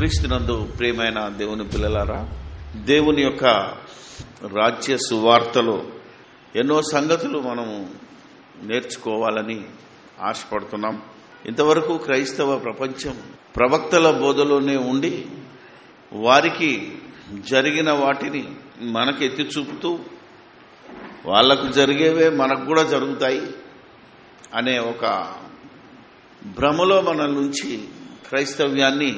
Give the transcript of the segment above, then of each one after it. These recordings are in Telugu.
క్రీస్తునందు ప్రియమైన దేవుని పిల్లలారా, దేవుని యొక్క రాజ్య సువార్తలో ఎన్నో సంగతులు మనము నేర్చుకోవాలని ఆశపడుతున్నాం. ఇంతవరకు క్రైస్తవ ప్రపంచం ప్రవక్తల బోధలోనే ఉండి వారికి జరిగిన వాటిని మనకు ఎత్తి చూపుతూ వాళ్లకు జరిగేవే మనకు కూడా జరుగుతాయి అనే ఒక భ్రమలో మన నుంచి క్రైస్తవ్యాన్ని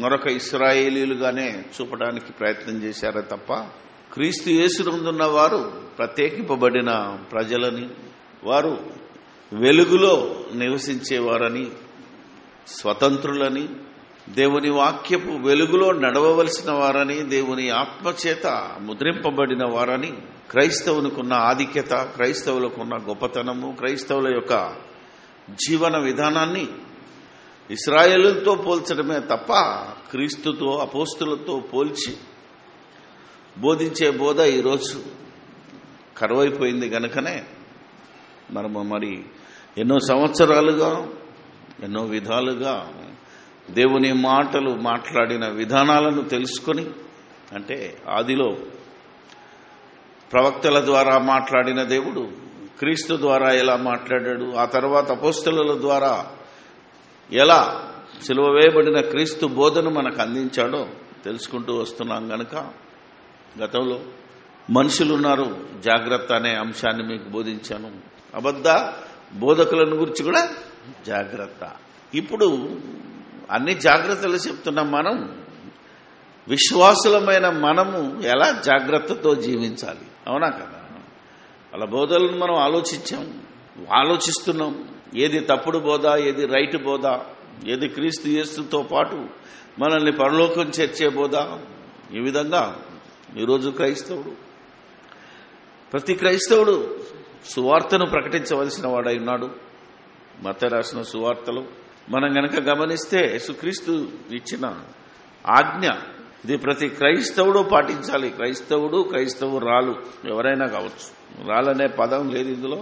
మరొక ఇశ్రాయేలీలుగానే చూపడానికి ప్రయత్నం చేశారే తప్ప, క్రీస్తు యేసునందున్న వారు ప్రత్యేకింపబడిన ప్రజలని, వారు వెలుగులో నివసించేవారని, స్వతంత్రులని, దేవుని వాక్యపు వెలుగులో నడవవలసిన వారని, దేవుని ఆత్మచేత ముద్రింపబడిన వారని, క్రైస్తవునికున్న ఆధిక్యత, క్రైస్తవులకున్న గొప్పతనము, క్రైస్తవుల యొక్క జీవన విధానాన్ని ఇశ్రాయేలుతో పోల్చడమే తప్ప క్రీస్తుతో అపోస్తులతో పోల్చి బోధించే బోధ ఈరోజు కరువైపోయింది. గనుకనే మనము మరి ఎన్నో సంవత్సరాలుగా ఎన్నో విధాలుగా దేవుని మాటలు మాట్లాడిన విధానాలను తెలుసుకొని, అంటే ఆదిలో ప్రవక్తల ద్వారా మాట్లాడిన దేవుడు క్రీస్తు ద్వారా ఎలా మాట్లాడాడు, ఆ తర్వాత అపోస్తలుల ద్వారా ఎలా సిలువ వేయబడిన క్రీస్తు బోధను మనకు అందించాడో తెలుసుకుంటూ వస్తున్నాం. గనక గతంలో మనుషులున్నారు జాగ్రత్త అనే అంశాన్ని మీకు బోధించాను. అబద్ధ బోధకులను గురించి కూడా జాగ్రత్త. ఇప్పుడు అన్ని జాగ్రత్తలు చెప్తున్నాం. మనం విశ్వాసులమైన మనము ఎలా జాగ్రత్తతో జీవించాలి, అవునా కదా? వాళ్ళ బోధలను మనం ఆలోచిస్తున్నాం. ఏది తప్పుడు బోధ, ఏది రైట్ బోధ, ఏది క్రీస్తు యేసుతో పాటు మనల్ని పరలోకం చేర్చే బోధ. ఈ విధంగా ఈరోజు ప్రతి క్రైస్తవుడు సువార్తను ప్రకటించవలసిన వాడై ఉన్నాడు. మత్తయి రాసిన సువార్తలో మనం గనక గమనిస్తే యేసుక్రీస్తు ఇచ్చిన ఆజ్ఞ ఇది ప్రతి క్రైస్తవుడు పాటించాలి. క్రైస్తవురాలు ఎవరైనా కావచ్చు. రాలనే పదం లేదు ఇందులో,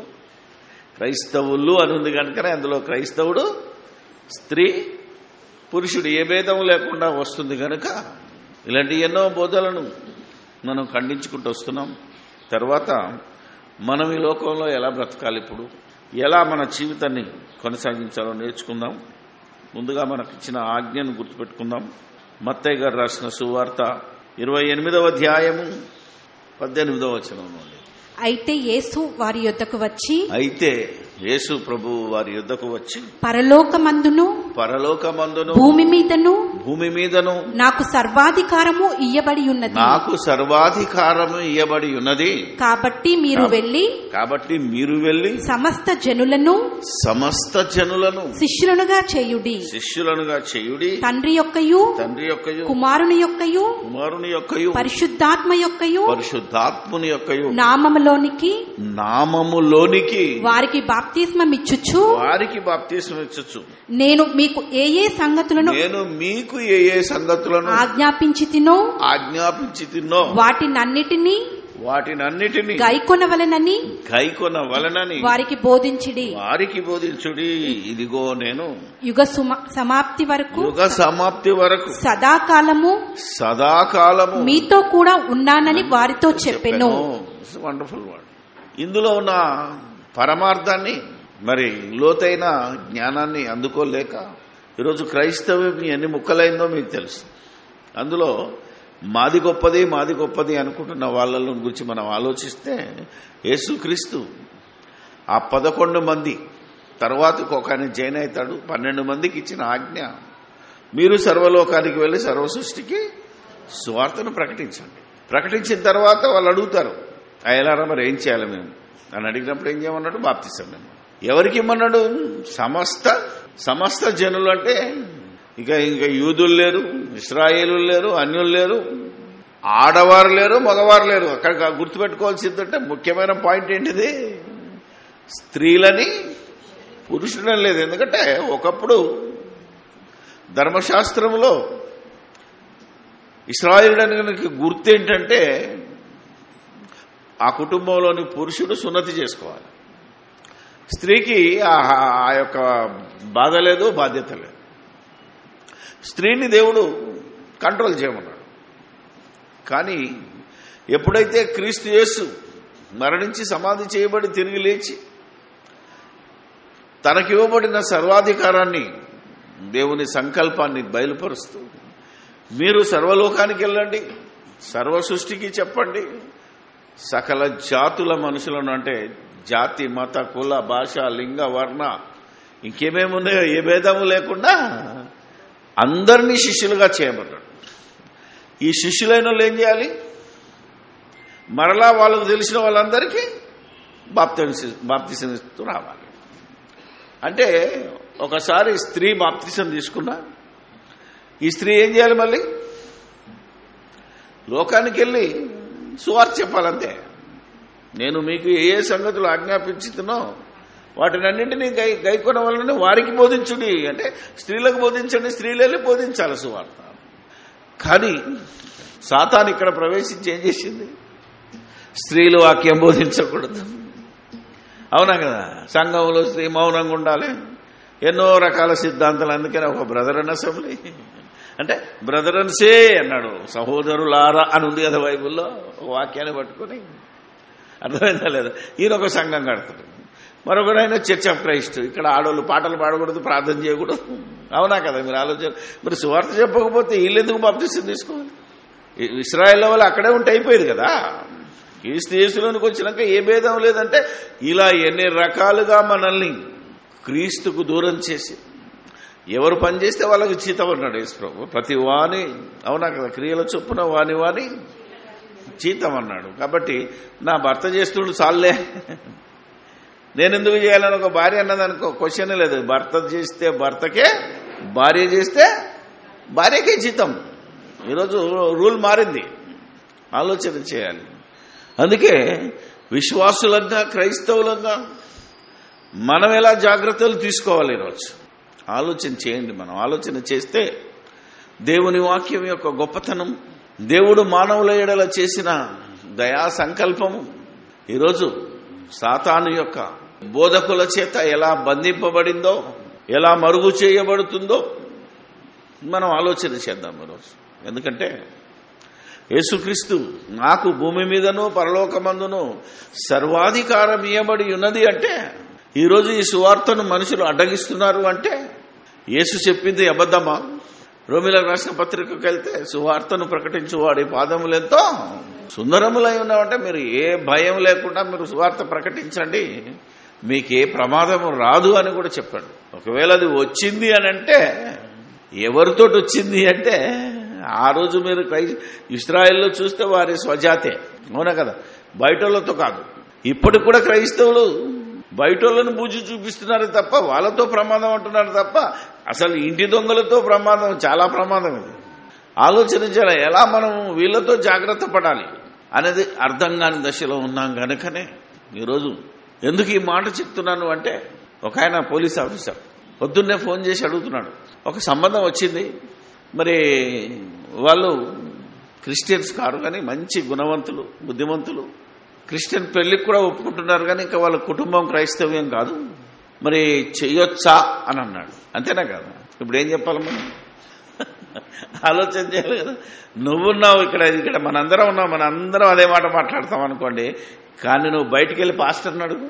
క్రైస్తవులు అని ఉంది కనుకనే అందులో క్రైస్తవుడు, స్త్రీ, పురుషుడు ఏ భేదం లేకుండా వస్తుంది. కనుక ఇలాంటి ఎన్నో బోధలను మనం ఖండించుకుంటూ వస్తున్నాం. తర్వాత మనం ఈ లోకంలో ఎలా బ్రతకాలి, ఇప్పుడు ఎలా మన జీవితాన్ని కొనసాగించాలో నేర్చుకుందాం. ముందుగా మనకు ఇచ్చిన ఆజ్ఞను గుర్తుపెట్టుకుందాం. మత్తయి గారు రాసిన సువార్త 28వ అధ్యాయము 18వ వచనం నుండి. అయితే యేసు ప్రభువు వారి యొద్దకు వచ్చి పరలోకమందును భూమి మీదను నాకు సర్వాధికారము ఇయ్యబడి ఉన్నది. కాబట్టి మీరు వెళ్ళి సమస్త జనులను శిష్యులనుగా చేయుడి. తండ్రి యొక్కయు కుమారుని యొక్కయు పరిశుద్ధాత్మని యొక్కయు నామములోనికి వారికి బాప్తిస్మం ఇచ్చుచు నేను మీకు ఏ ఏ సంగతులను ఆజ్ఞాపించితినో వాటినన్నిటినీ గైకొనవలెనని వారికి బోధించుడి. ఇదిగో నేను యుగ సమాప్తి వరకు సదాకాలము మీతో కూడా ఉన్నానని వారితో చెప్పెను. Wonderful word. ఇందులో ఉన్న పరమార్థాన్ని, మరి లోతైన జ్ఞానాన్ని అందుకోలేక ఈరోజు క్రైస్తవ్యం ఎన్ని ముక్కలైందో మీకు తెలుసు. అందులో మాది గొప్పది అనుకుంటున్న వాళ్ళ గురించి మనం ఆలోచిస్తే, యేసుక్రీస్తు ఆ 11 మంది తర్వాత ఒక ఆయన జైన్ అవుతాడు. 12 మందికి ఇచ్చిన ఆజ్ఞ, మీరు సర్వలోకానికి వెళ్ళి సర్వ సృష్టికి సువార్తను ప్రకటించిన తర్వాత వాళ్ళు అడుగుతారు, అయ్యలారా మరి ఏం చేయాలి మేము అని అడిగినప్పుడు ఏం చేయమన్నాడు? బాప్తిసం. ఎవరికి ఇమ్మన్నాడు? సమస్త జనులు. అంటే ఇంకా యూదులు లేరు, ఇశ్రాయేలు లేరు, అన్యులు లేరు, ఆడవారు లేరు, మగవారు లేరు. అక్కడ గుర్తుపెట్టుకోవాల్సిందంటే ముఖ్యమైన పాయింట్ ఏంటిది? స్త్రీలని పురుషులని లేదు. ఎందుకంటే ఒకప్పుడు ధర్మశాస్త్రంలో ఇశ్రాయేలుడానికి గుర్తేంటంటే ఆ కుటుంబంలోని పురుషుడు సున్నతి చేసుకోవాలి. స్త్రీకి ఆ యొక్క బాధ లేదు, బాధ్యత లేదు. స్త్రీని దేవుడు కంట్రోల్ చేయమన్నాడు. కానీ ఎప్పుడైతే క్రీస్తు యేసు మరణించి సమాధి చేయబడి తిరిగి లేచి తనకివ్వబడిన సర్వాధికారాన్ని, దేవుని సంకల్పాన్ని బయలుపరుస్తూ, మీరు సర్వలోకానికి వెళ్ళండి, సర్వ సృష్టికి చెప్పండి, సకల జాతుల మనుషులను, అంటే జాతి, మత, కుల, భాష, లింగ, వర్ణ ఇంకేమేమున్నాయో ఏ భేదము లేకుండా అందరినీ శిష్యులుగా చేయమన్నాడు. ఈ శిష్యులైన వాళ్ళు ఏం చేయాలి? మరలా వాళ్ళకు తెలిసిన వాళ్ళందరికీ బాప్తిసం ఇస్తూ రావాలి. అంటే ఒకసారి స్త్రీ బాప్తిసం తీసుకున్నా, ఈ స్త్రీ ఏం చేయాలి? మళ్ళీ లోకానికి వెళ్ళి సువార్త చెప్పాలంతే. నేను మీకు ఏ సంగతులు ఆజ్ఞాపించుతున్నో వాటినన్నింటినీ గైకొన వలన వారికి బోధించుడి, అంటే స్త్రీలకు బోధించండి, స్త్రీలే బోధించాలి సువార్త. కానీ సాతాను ఇక్కడ ప్రవేశించి ఏం చేసింది? స్త్రీలు వాక్యం బోధించకూడదు, అవునా కదా, సంఘంలో స్త్రీ మౌనంగా ఉండాలి, ఎన్నో రకాల సిద్ధాంతాలు. అందుకని ఒక బ్రదర్ అండ్ అసెంబ్లీ అంటే బ్రదర్ అండ్ సే అన్నాడు, సహోదరులారా అని ఉంది కదా బైబుల్లో, ఒక వాక్యాన్ని పట్టుకొని. అర్థమైందా లేదా? ఈయన ఒక సంఘం కడతాడు, మరొకడైనా చర్చ్ ఆఫ్ క్రైస్ట్. ఇక్కడ ఆడవాళ్ళు పాటలు పాడకూడదు, ప్రార్థన చేయకూడదు, అవునా కదా? మీరు ఆలోచన. మరి సువార్త చెప్పకపోతే వీళ్ళు ఎందుకు బాప్తిసం తీసుకోవాలి? ఇశ్రాయేల్ వాళ్ళు అక్కడే ఉంటే అయిపోయేది కదా. క్రీస్తు యేసులోనికి వచ్చినాక ఏ భేదం లేదంటే ఇలా ఎన్ని రకాలుగా మనల్ని క్రీస్తుకు దూరం చేసి ఎవరు పనిచేస్తే వాళ్ళకి జీతం అన్నాడు యేసు ప్రభు. ప్రతి వాని, అవునా కదా, క్రియల చొప్పున వాని జీతం అన్నాడు. కాబట్టి నా భర్త చేస్తుడు చాలే, నేనెందుకు చేయాలని ఒక భార్య అన్నదనుకో, క్వశ్చన్ లేదు. భర్త చేస్తే భర్తకే, భార్య చేస్తే భార్యకే జీతం. ఈరోజు రూల్ మారింది, ఆలోచన చేయాలి. అందుకే విశ్వాసులంగా, క్రైస్తవులంగా మనం ఎలా జాగ్రత్తలు తీసుకోవాలి ఈరోజు ఆలోచన చేయండి. మనం ఆలోచన చేస్తే దేవుని వాక్యం యొక్క గొప్పతనం, దేవుడు మానవుల ఎడల చేసిన దయా సంకల్పము ఈరోజు సాతాను యొక్క బోధకుల చేత ఎలా బంధింపబడిందో, ఎలా మరుగు చేయబడుతుందో మనం ఆలోచన చేద్దాం ఈరోజు. ఎందుకంటే యేసుక్రీస్తు నాకు భూమి మీదను పరలోకమందును సర్వాధికారం ఇవ్వబడి ఉన్నది అంటే, ఈరోజు ఈ సువార్తను మనుషులు అడ్డగిస్తున్నారు అంటే యేసు చెప్పింది అబద్ధమా? రోమిలకు రాసిన పత్రికకు వెళ్తే సువార్తను ప్రకటించువాడి పాదములెంతో సుందరములై ఉన్నామంటే, మీరు ఏ భయం లేకుండా మీరు సువార్త ప్రకటించండి, మీకు ఏ ప్రమాదము రాదు అని కూడా చెప్పాడు. ఒకవేళ అది వచ్చింది అని అంటే ఎవరితోటి వచ్చింది అంటే, ఆ రోజు మీరు ఇశ్రాయేల్లో చూస్తే వారి స్వజాతే, అవునా కదా, బయటోళ్ళతో కాదు. ఇప్పటికి కూడా క్రైస్తవులు బయటోళ్ళను బూజు చూపిస్తున్నారు తప్ప, వాళ్ళతో ప్రమాదం అంటున్నారు తప్ప, అసలు ఇంటి దొంగలతో ప్రమాదం, చాలా ప్రమాదం. ఇది ఆలోచించాలి, ఎలా మనం వీళ్ళతో జాగ్రత్త పడాలి అనేది అర్థం కాని దశలో ఉన్నాం. కనుకనే ఈరోజు ఎందుకు ఈ మాట చెప్తున్నాను అంటే, ఒక ఆయన పోలీస్ ఆఫీసర్ పొద్దున్నే ఫోన్ చేసి అడుగుతున్నాడు, ఒక సంబంధం వచ్చింది, మరి వాళ్ళు క్రిస్టియన్స్ కారు కానీ మంచి గుణవంతులు, బుద్ధిమంతులు, క్రిస్టియన్ పెళ్లికి కూడా ఒప్పుకుంటున్నారు, కానీ ఇంకా వాళ్ళ కుటుంబం క్రైస్తవ్యం కాదు, మరి చెయ్యొచ్చా అని అన్నాడు. అంతేనా కదా? ఇప్పుడు ఏం చెప్పాలి మనం? ఆలోచన చేయాలి కదా. నువ్వున్నావు ఇక్కడ మనందరం ఉన్నావు, మనందరం అదే మాట మాట్లాడతాం అనుకోండి. కానీ నువ్వు బయటికి వెళ్ళి పాస్టర్ని అడుగు,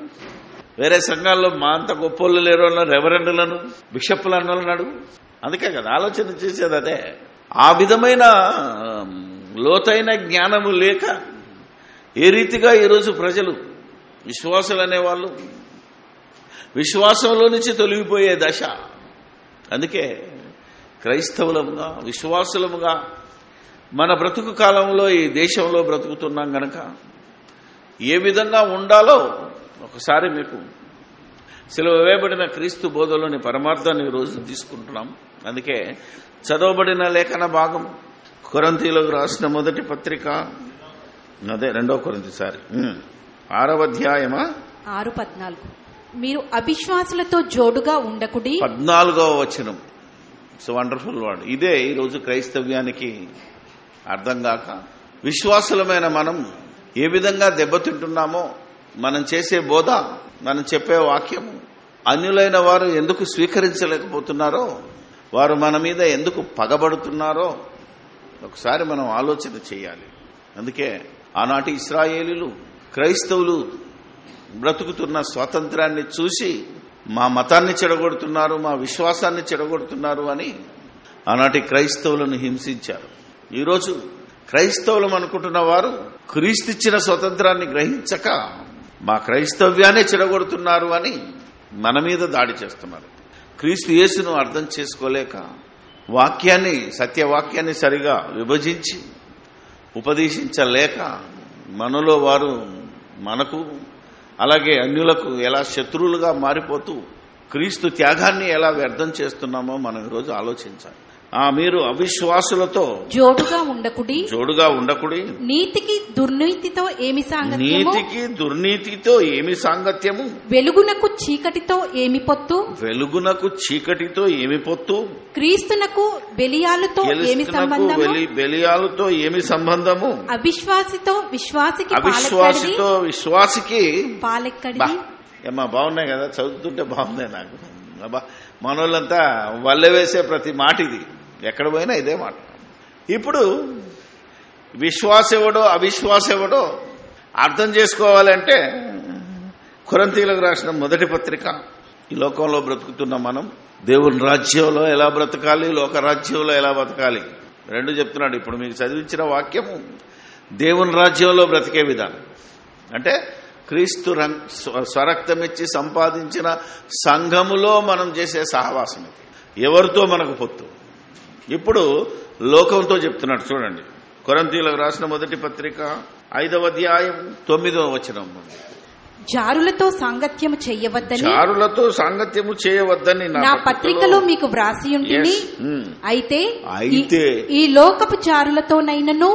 వేరే సంఘాల్లో మా అంత గొప్పోళ్ళు లేరు అన్నారు, రెవరెండులను, బిషప్లు అన్నోళ్ళని అడుగు. అందుకే కదా ఆలోచన చేసేది అదే. ఆ విధమైన లోతైన జ్ఞానము లేక ఏ రీతిగా ఈరోజు ప్రజలు, విశ్వాసులు అనేవాళ్ళు విశ్వాసంలో నుంచి తొలగిపోయే దశ. అందుకే క్రైస్తవులముగా, విశ్వాసులముగా మన బ్రతుకు కాలంలో ఈ దేశంలో బ్రతుకుతున్నాం గనక ఏ విధంగా ఉండాలో ఒకసారి మీకు సిలువ వేయబడిన క్రీస్తు బోధలోని పరమార్థాన్ని ఈరోజు తీసుకుంటున్నాం. అందుకే చదవబడిన లేఖన భాగం కొరింథీయులకు రాసిన మొదటి పత్రిక, అదే 2వ కొరింథీ 6వ అధ్యాయమా 6:14, మీరు అవిశ్వాసులతో జోడుగా ఉండకుడి. 14వ వచనం. So wonderful word. ఇదే ఈరోజు క్రైస్తవ్యానికి అర్థం కాక విశ్వాసులమైన మనం ఏ విధంగా దెబ్బతింటున్నామో, మనం చేసే బోధ, మనం చెప్పే వాక్యము అన్యులైన వారు ఎందుకు స్వీకరించలేకపోతున్నారో, వారు మన మీద ఎందుకు పగబడుతున్నారో ఒకసారి మనం ఆలోచన చేయాలి. అందుకే ఆనాటి ఇశ్రాయేలీలు క్రైస్తవులు బ్రతుకుతున్న స్వాతంత్రాన్ని చూసి మా మతాన్ని చెడగొడుతున్నారు, మా విశ్వాసాన్ని చెడగొడుతున్నారు అని ఆనాటి క్రైస్తవులను హింసించారు. ఈరోజు క్రైస్తవులం అనుకుంటున్న వారు క్రీస్తుచ్చిన స్వతంత్రాన్ని గ్రహించక మా క్రైస్తవ్యాన్ని చెడగొడుతున్నారు అని మన మీద దాడి చేస్తున్నారు. క్రీస్తు యేసును అర్థం చేసుకోలేక వాక్యాన్ని, సత్యవాక్యాన్ని సరిగా విభజించి ఉపదేశించలేక మనలో వారు మనకు అలాగే అన్యులకు ఎలా శత్రువులుగా మారిపోతూ క్రీస్తు త్యాగాన్ని ఎలా వ్యర్థం చేస్తున్నామో మనం ఈరోజు ఆలోచించాలి. మీరు అవిశ్వాసులతో జోడుగా ఉండకుడి. నీతికి దుర్నీతితో ఏమి సాంగత్యము? వెలుగునకు చీకటితో ఏమి పొత్తు? క్రీస్తునకు బెలియాలుతో ఏమి సంబంధము? అవిశ్వాసితో విశ్వాసికి పాలెక్కడి. ఏమా బాగున్నాయి కదా, చదువుతుంటే బాగున్నాయి నాకు. మనోళ్ళంతా వల్లె వేసే ప్రతి మాట ఇది, ఎక్కడ పోయినా ఇదే మాట. ఇప్పుడు విశ్వాసెవడో అవిశ్వాసెవడో అర్థం చేసుకోవాలంటే కొరింథీయులకు రాసిన మొదటి పత్రిక, ఈ లోకంలో బ్రతుకుతున్న మనం దేవుని రాజ్యంలో ఎలా బ్రతకాలి, లోక రాజ్యంలో ఎలా బ్రతకాలి రెండు చెప్తున్నాడు. ఇప్పుడు మీకు చదివించిన వాక్యము దేవుని రాజ్యంలో బ్రతికే విధానం. అంటే క్రీస్తు స్వరక్తమిచ్చి సంపాదించిన సంఘములో మనం చేసే సహవాసం ఇది. ఎవరితో మనకు పొత్తు? ఇప్పుడు లోకంతో చెప్తున్నాడు. చూడండి, కొరింథీయులకు రాసిన మొదటి పత్రిక 5వ అధ్యాయం 9వ వచనం. జారులతో సాంగత్యము చేయవద్దని నా పత్రికలో మీకు వ్రాసి ఉంటుంది. అయితే ఈ లోకపు జారులతోనైనను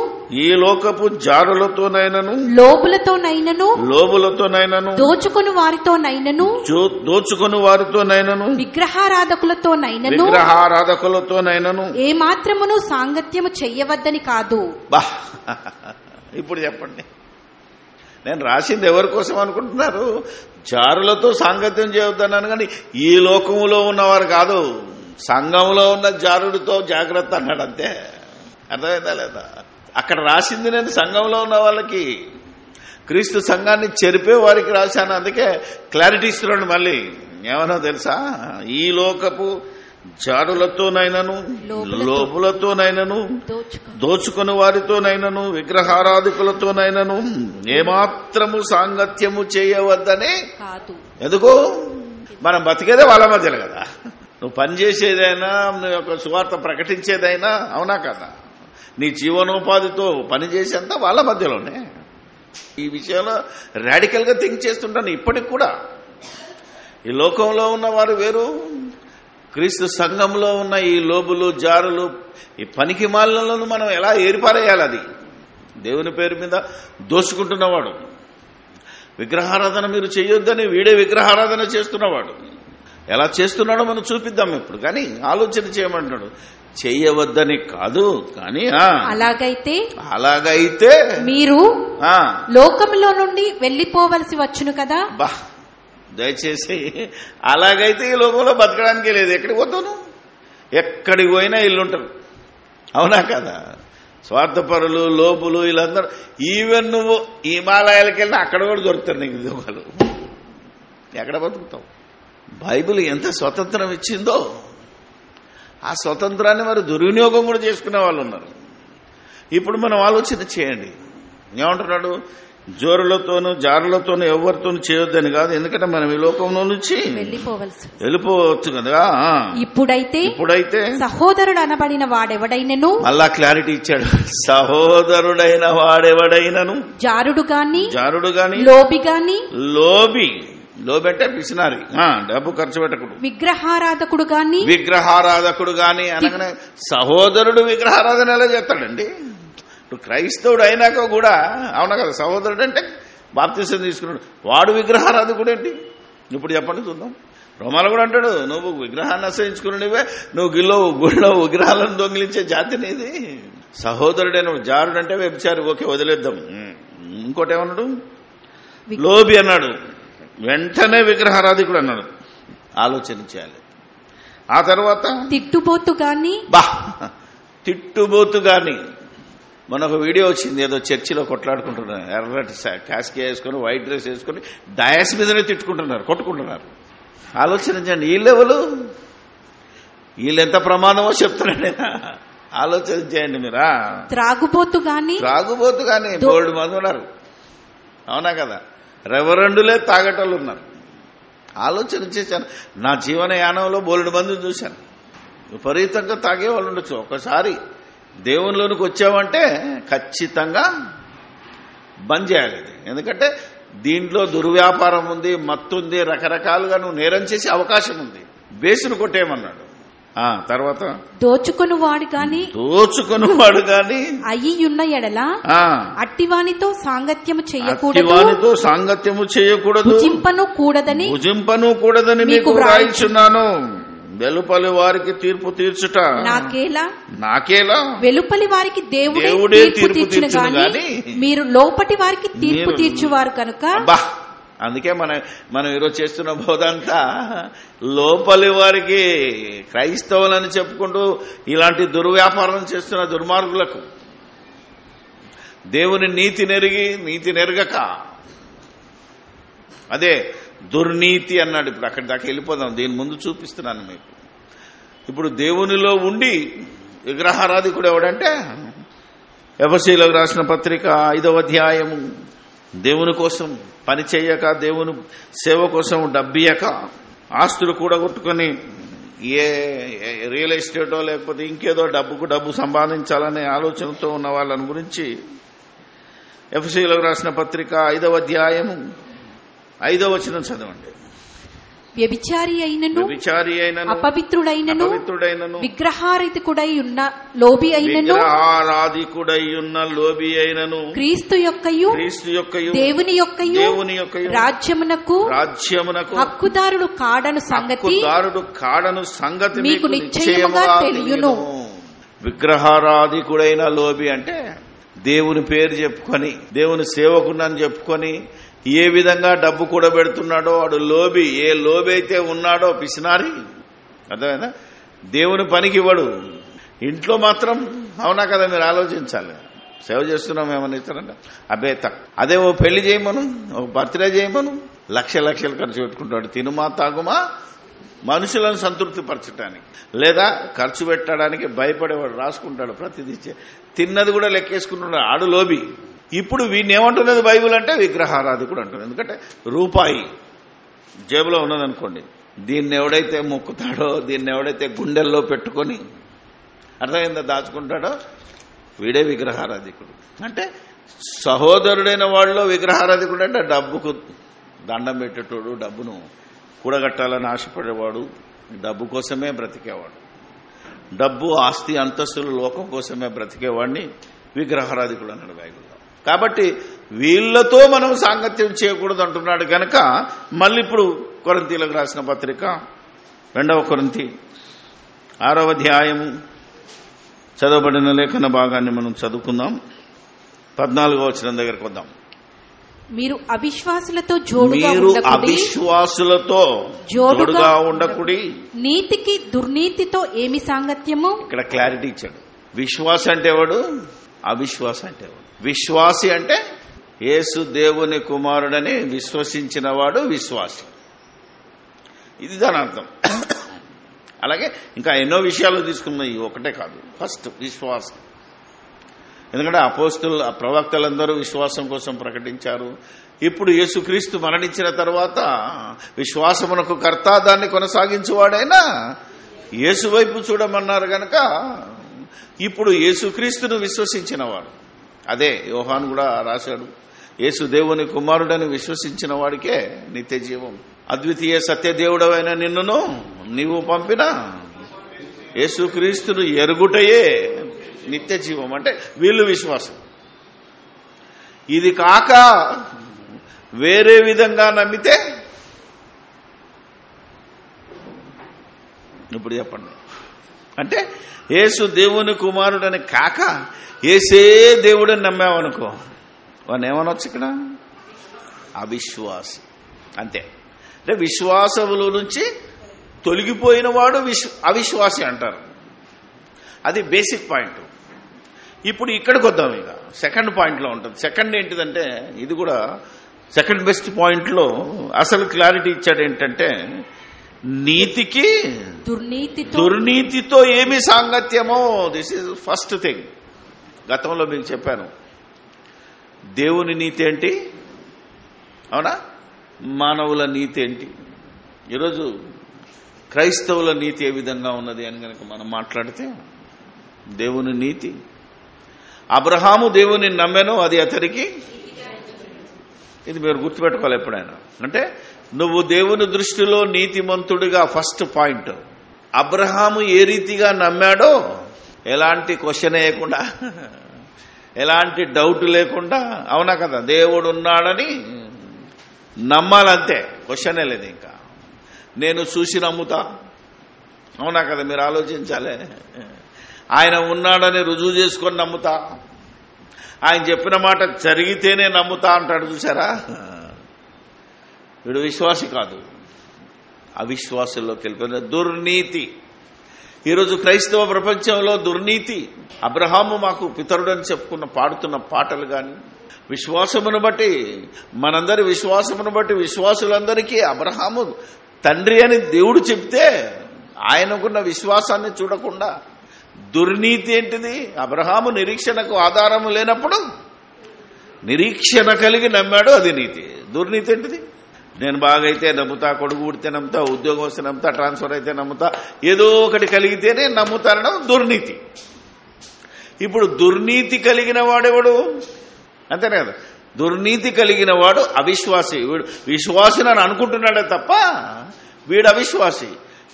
లోబులతోనైనను దోచుకొని వారితోనైనను విగ్రహారాధకులతోనైనను ఏ మాత్రమును సాంగత్యము చెయ్యవద్దని కాదు. ఇప్పుడు చెప్పండి, నేను రాసింది ఎవరి కోసం అనుకుంటున్నారు? జారులతో సాంగత్యం చేయవద్దన్నాను, కానీ ఈ లోకములో ఉన్నవారు కాదు, సంఘంలో ఉన్న జారుడితో జాగ్రత్త అన్నాడు. అంతే, అర్థమైందా లేదా? అక్కడ రాసింది నేను సంఘంలో ఉన్న వాళ్ళకి, క్రీస్తు సంఘాన్ని చెరిపే వారికి రాశాను. అందుకే క్లారిటీ ఇస్తున్నాడు. మళ్ళీ ఏమన్నా తెలుసా? ఈ లోకపు జారులతోనైనను లోపులతోనైనను దోచుకుని వారితోనైనను విగ్రహారాధికులతోనైనను ఏమాత్రము సాంగత్యము చేయవద్దనే. ఎందుకు? మనం బతికేదే వాళ్ళ మధ్యలో కదా. నువ్వు పనిచేసేదైనా, నువ్వు యొక్క సువార్త ప్రకటించేదైనా, అవునా కదా? నీ జీవనోపాధితో పనిచేసేంత వాళ్ళ మధ్యలోనే. ఈ విషయంలో రాడికల్ గా థింక్ చేస్తుంటాను ఇప్పటికి కూడా. ఈ లోకంలో ఉన్న వారు వేరు, క్రీస్తు సంఘంలో ఉన్న ఈ లోబులు జారులు, ఈ పనికి మాలను మనం ఎలా ఏర్పారేయాలి? అది దేవుని పేరు మీద దోచుకుంటున్నవాడు, విగ్రహారాధన మీరు చేయొద్దని వీడే విగ్రహారాధన చేస్తున్నవాడు. ఎలా చేస్తున్నాడో మనం చూపిద్దాం ఇప్పుడు. కానీ ఆలోచన చేయమంటున్నాడు, చెయ్యవద్దని కాదు. కానీ అలాగైతే మీరు లోకంలో నుండి వెళ్లిపోవలసి వచ్చును కదా. దయచేసి అలాగైతే ఈ లోకంలో బతకడానికే లేదు. ఎక్కడికి పోతాను? ఎక్కడికి పోయినా ఇల్లుంటారు, అవునా కదా? స్వార్థపరులు, లోపులు, వీళ్ళందరూ. ఈవెన్ నువ్వు హిమాలయాలకు వెళ్ళినా అక్కడ కూడా దొరుకుతారు నీకు దొంగలు. ఎక్కడ బతుకుతావు? బైబిల్ ఎంత స్వతంత్రం ఇచ్చిందో ఆ స్వతంత్రాన్ని మరి దుర్వినియోగం కూడా చేసుకునే వాళ్ళు ఉన్నారు. ఇప్పుడు మనం ఆలోచన చేయండి. ఏమంటున్నాడు? జోరులతోనూ జారులతోనూ ఎవరితోనూ చేయొద్దని కాదు, ఎందుకంటే మనం ఈ లోకంలో నుంచి వెళ్ళిపోవచ్చు కదా. ఇప్పుడైతే సహోదరుడు అనబడిన వాడెవడైనను, మళ్ళా క్లారిటీ ఇచ్చాడు, సహోదరుడైన వాడెవడైనను జారుడు గాని లోబి అంటే పిసినారి, డబ్బు ఖర్చు పెట్టకుడు, విగ్రహారాధకుడు గాని అనగానే సహోదరుడు విగ్రహారాధన ఎలా చేస్తాడండి? క్రైస్తవుడు అయినాక కూడా, అవునా కదా? సహోదరుడు అంటే బాప్తిసం తీసుకున్నాడు, వాడు విగ్రహారాధకుడు ఏంటి? ఇప్పుడు చెప్పండి చూద్దాం. రోమాలు కూడా అంటాడు, నువ్వు విగ్రహాన్ని ఆశ్రయించుకున్నవే, నువ్వు గుళ్ళో విగ్రహాలను దొంగిలించే జాతి నీది. సహోదరుడైన జారుడు అంటే వ్యభిచారి, ఓకే వదిలేద్దాం. ఇంకోటి ఏమన్నాడు? లోబి అన్నాడు, వెంటనే విగ్రహారాధికుడు అన్నాడు. ఆలోచన చేయాలి. ఆ తర్వాత తిట్టుబోతు గాని మొన్న ఒక వీడియో వచ్చింది, ఏదో చర్చిలో కొట్లాడుకుంటున్నారు, ఎర్రటి కాస్కి వేసుకొని వైట్ డ్రెస్ వేసుకొని డయాస్ మీదనే తిట్టుకుంటున్నారు, కొట్టుకుంటున్నారు. ఆలోచించండి, ఈ లెవెల్, వీళ్ళు ఎంత ప్రమాదమో చెప్తున్నాడు. ఆలోచన చేయండి మీరా. త్రాగుబోతు గాని బోల్డ్ మంది ఉన్నారు, అవునా కదా? రెవరెండులే తాగేటోళ్ళు ఉన్నారు. ఆలోచన చేశాను, నా జీవన యానంలో బోల్డ్ మందిని చూశాను. విపరీతంగా తాగేవాళ్ళు ఉండొచ్చు. ఒకసారి దేవునిలోనికి వచ్చావంటే ఖచ్చితంగా బంద్ చేయాలి. ఎందుకంటే దీంట్లో దుర్వ్యాపారం ఉంది, మత్తు ఉంది, రకరకాలుగా నువ్వు నేరం చేసే అవకాశం ఉంది. బేసును కొట్టేయమన్నాడు. తర్వాత దోచుకొనువాడు గాని అయ్యియున్న ఎడల అట్టివానితో సాంగత్యము చేయకూడదు, భుజింపను కూడదని మీకు వ్రాయించున్నాను. వెలుపలి వారికి తీర్పు తీర్చుట నాకేలా? వెలుపలి వారికి దేవుడే తీర్పు తీర్చును గాని మీరు లోపటి వారికి తీర్పు తీర్చువారు కనుక. అందుకే మనం ఈరోజు చేస్తున్న బోధంతా లోపలి వారికి, క్రైస్తవులని చెప్పుకుంటూ ఇలాంటి దుర్వ్యాపారం చేస్తున్న దుర్మార్గులకు, దేవుని నీతి నెరగక, అదే దుర్నీతి అన్నాడు. ఇప్పుడు అక్కడి దాకా వెళ్ళిపోదాం, దీని ముందు చూపిస్తున్నాను మీకు. ఇప్పుడు దేవునిలో ఉండి విగ్రహారాధికుడు ఎవడంటే, ఎఫెసీయులకు రాసిన పత్రిక 5వ అధ్యాయము, దేవుని కోసం పని చేయక, దేవుని సేవ కోసం డబ్బియక, ఆస్తులు కూడగొట్టుకొని ఏ రియల్ ఎస్టేటో లేకపోతే ఇంకేదో డబ్బు సంపాదించాలనే ఆలోచనతో ఉన్న వాళ్ళని గురించి ఎఫెసీయులకు రాసిన పత్రిక 5వ అధ్యాయము 5వ వచనం చదవండి. వ్యభిచారి అయినను అపవిత్రుడైనను విగ్రహారాధికుడై ఉన్న లోబి అయినను క్రీస్తు యొక్కయు దేవుని యొక్కయు రాజ్యమునకు హక్కుదారుడు కాడను సంగతి మీకు నిశ్చయముగా తెలియును. విగ్రహారాధికుడైన లోబి అంటే దేవుని పేరు చెప్పుకొని, దేవుని సేవకునని చెప్పుకొని ఏ విధంగా డబ్బు కూడబెడుతున్నాడో వాడు లోబి. ఏ లోబి అయితే ఉన్నాడో పిసినారి, అర్థమైనా? దేవుని పనికి ఇవ్వడు, ఇంట్లో మాత్రం. అవునా కదా? మీరు ఆలోచించాలి. సేవ చేస్తున్నాం ఏమన్నా ఇస్తారంట, అదే ఓ పెళ్లి చేయమను, ఒక బర్త్డే చేయమను, లక్షలు ఖర్చు పెట్టుకుంటాడు. తినుమా తాగుమా మనుషులను సంతృప్తి పరచడానికి, లేదా ఖర్చు పెట్టడానికి భయపడేవాడు, రాసుకుంటాడు ప్రతిదీ, తిన్నది కూడా లెక్కేసుకుంటున్నాడు, ఆడు లోబి. ఇప్పుడు వీడిని ఏమంటున్నది బైబిల్ అంటే విగ్రహారాధికుడు అంటుంది. ఎందుకంటే రూపాయి జేబులో ఉన్నదనుకోండి, దీన్ని ఎవడైతే మొక్కుతాడో, దీన్ని ఎవడైతే గుండెల్లో పెట్టుకొని అర్థమైందా దాచుకుంటాడో వీడే విగ్రహారాధికుడు. అంటే సహోదరుడైన వాళ్ళలో విగ్రహారాధికుడు అంటే డబ్బుకు దండం పెట్టేటోడు, డబ్బును కూడగట్టాలని ఆశపడేవాడు, డబ్బు కోసమే బ్రతికేవాడు, డబ్బు ఆస్తి అంతస్తులు లోకం కోసమే బ్రతికేవాడిని విగ్రహారాధికుడు అన్నాడు బైబిల్లో. కాబట్టి వీళ్లతో మనం సాంగత్యం చేయకూడదు అంటున్నాడు కనుక మళ్ళీ ఇప్పుడు కొరింథీయులకు రాసిన పత్రిక 2వ కొరింథీ 6వ అధ్యాయము చదవబడిన లేఖన భాగాన్ని మనం చదువుకుందాం. 14వ వచనం దగ్గరకు వద్దాం. మీరు అవిశ్వాసులతో జోడుగా ఉండకుడి, నీతికి దుర్నీతితో ఏమి సాంగత్యము? ఇక్కడ క్లారిటీ ఇచ్చాడు. విశ్వాస అంటే ఎవడు, అవిశ్వాస అంటే ఎవడు? విశ్వాసి అంటే యేసు దేవుని కుమారుడని విశ్వసించిన వాడు విశ్వాసి, ఇది దాని అర్థం. అలాగే ఇంకా ఎన్నో విషయాలు తీసుకున్నాయి, ఒకటే కాదు. ఫస్ట్ విశ్వాసం, ఎందుకంటే ప్రవక్తలందరూ విశ్వాసం కోసం ప్రకటించారు. ఇప్పుడు యేసుక్రీస్తు మరణించిన తర్వాత విశ్వాసమునకు కర్త, దాన్ని కొనసాగించువాడైనా యేసు వైపు చూడమన్నారు గనక ఇప్పుడు యేసుక్రీస్తును విశ్వసించినవాడు, అదే యోహాను కూడా రాశాడు, యేసు దేవుని కుమారుడని విశ్వసించిన వాడికే నిత్య జీవం. అద్వితీయ సత్యదేవుడవైన నిన్నును నీవు పంపిన యేసుక్రీస్తును ఎరుగుటయే నిత్య జీవం. అంటే వీళ్ళు విశ్వాసం. ఇది కాక వేరే విధంగా నమ్మితే ఇప్పుడు చెప్పండి. అంటే యేసు దేవుని కుమారుడని కాక యేసే దేవుడని నమ్మావనుకో, వాడిని ఏమనొచ్చు ఇక్కడ? అవిశ్వాసి. అంతే. అంటే విశ్వాసముల నుంచి తొలగిపోయిన వాడు అవిశ్వాసి అంటారు. అది బేసిక్ పాయింట్. ఇప్పుడు ఇక్కడికి వద్దాం. ఇక సెకండ్ పాయింట్లో ఉంటుంది. సెకండ్ ఏంటిదంటే, ఇది కూడా సెకండ్ బెస్ట్ పాయింట్లో అసలు క్లారిటీ ఇచ్చాడు. ఏంటంటే, నీతికి దుర్నీతితో ఏమి సాంగత్యమో. This is first thing. గతంలో మీకు చెప్పాను, దేవుని నీతి ఏంటి, అవునా, మానవుల నీతి ఏంటి. ఈరోజు క్రైస్తవుల నీతి ఏ విధంగా ఉన్నది అని కనుక మనం మాట్లాడితే, దేవుని నీతి, అబ్రహాము దేవుని నమ్మెను, అది అతనికి. ఇది మీరు గుర్తుపెట్టుకోవాలి ఎప్పుడైనా. అంటే నువ్వు దేవుని దృష్టిలో నీతిమంతుడిగా, ఫస్ట్ పాయింట్. అబ్రహాము ఏ రీతిగా నమ్మాడో, ఎలాంటి క్వశ్చన్ వేయకుండా, ఎలాంటి డౌట్ లేకుండా, అవునా కదా, దేవుడు ఉన్నాడని నమ్మాలంతే, క్వశ్చనే లేదు. ఇంకా నేను చూసి నమ్ముతా, అవునా కదా, మీరు ఆలోచించాలి. ఆయన ఉన్నాడని రుజువు చేసుకొని నమ్ముతా, ఆయన చెప్పిన మాట జరిగితేనే నమ్ముతా అంటాడు. చూసారా, వీడు విశ్వాసి కాదు, అవిశ్వాసుల్లోకి వెళ్ళిపోయిన దుర్నీతి. ఈరోజు క్రైస్తవ ప్రపంచంలో దుర్నీతి. అబ్రహాము మాకు పితరుడని చెప్పుకున్న పాడుతున్న పాటలు కానీ, విశ్వాసమును బట్టి, మనందరి విశ్వాసమును బట్టి విశ్వాసులందరికీ అబ్రహాము తండ్రి అని దేవుడు చెప్తే, ఆయనకున్న విశ్వాసాన్ని చూడకుండా దుర్నీతి ఏంటిది? అబ్రహాము నిరీక్షణకు ఆధారము లేనప్పుడు నిరీక్షణ కలిగి నమ్మాడు, అది నీతి. దుర్నీతి ఏంటిది? నేను బాగైతే నమ్ముతా, కొడుకు పుడితే నమ్ముతా, ఉద్యోగం వస్తే నమ్ముతా, ట్రాన్స్ఫర్ అయితే నమ్ముతా, ఏదో ఒకటి కలిగితేనే నమ్ముతానడం దుర్నీతి. ఇప్పుడు దుర్నీతి కలిగిన వాడెవడు? అంతేనే కదా, దుర్నీతి కలిగిన వాడు అవిశ్వాసి. వీడు విశ్వాసిని అని అనుకుంటున్నాడే తప్ప వీడు అవిశ్వాసి.